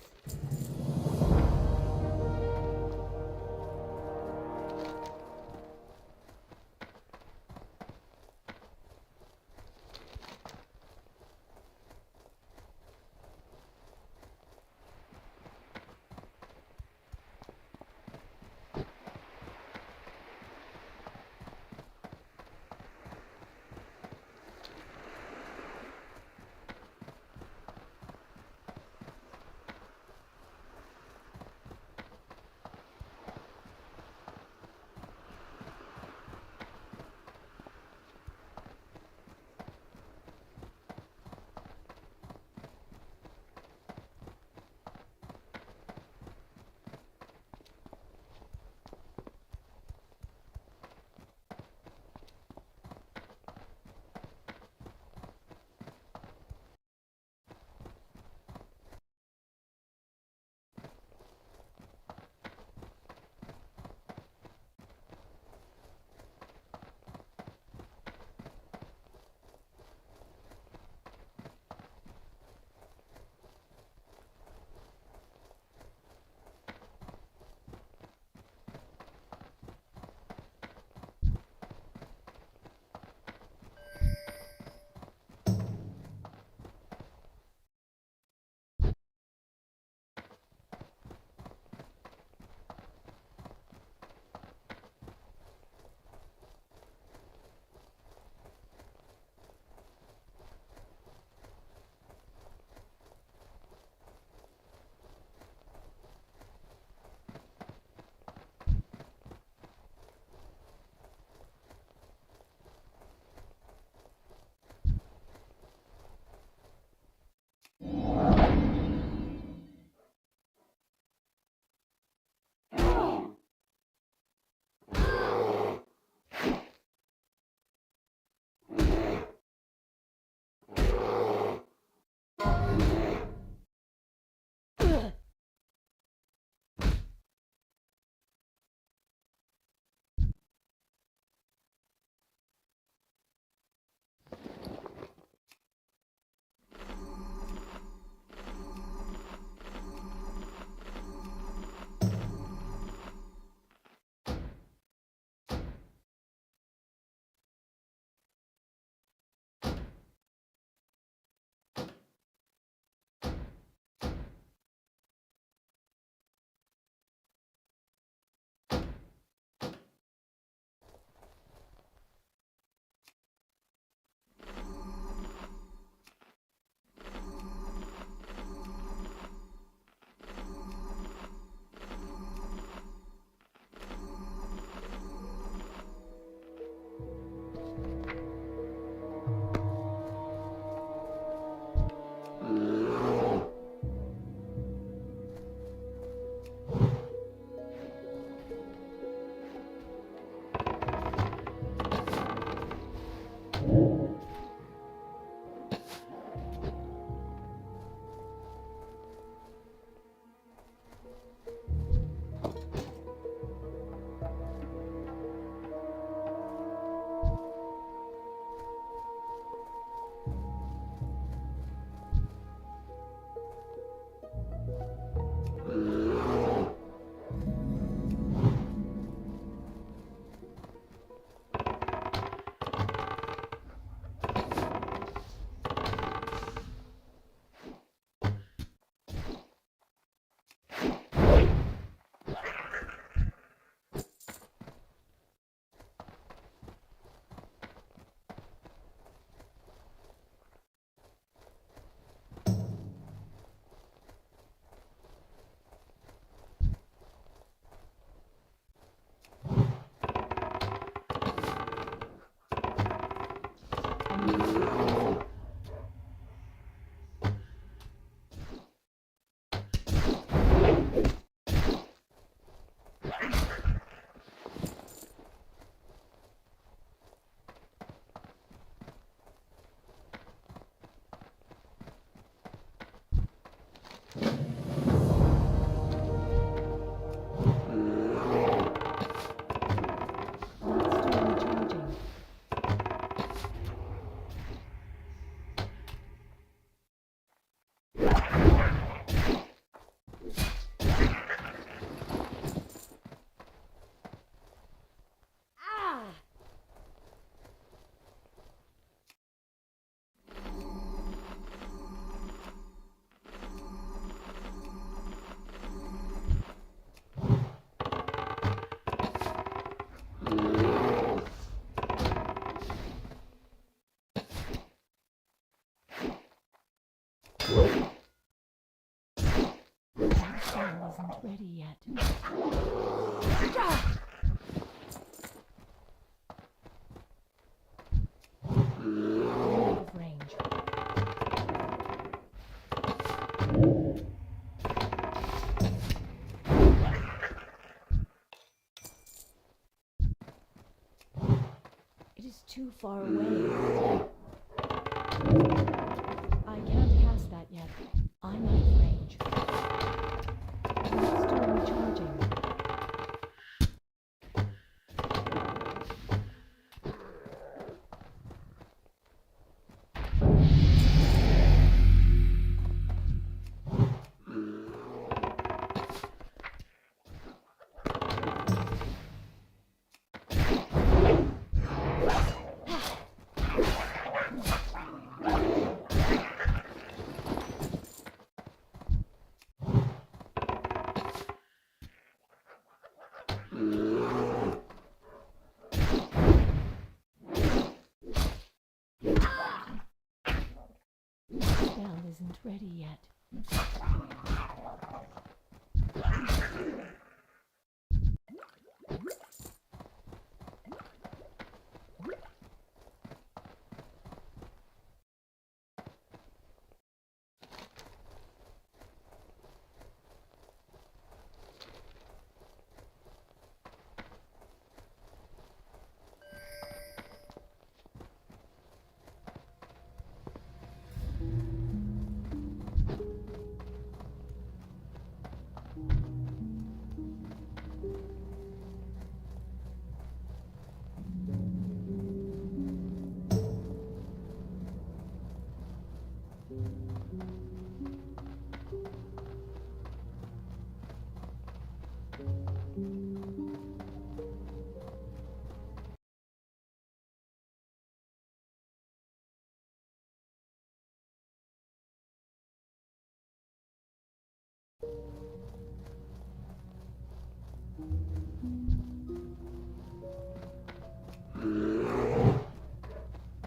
Speaker 4: That shell isn't ready yet. Out of range. It is too far away. I can't cast that yet. I'm out of range. It's still recharging. Spell isn't ready yet.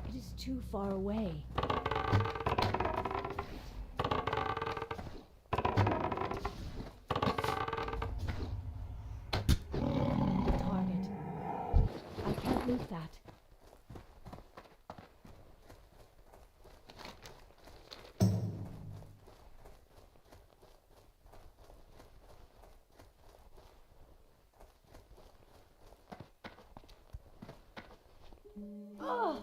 Speaker 4: It is too far away. Target. I can't move that. Oh!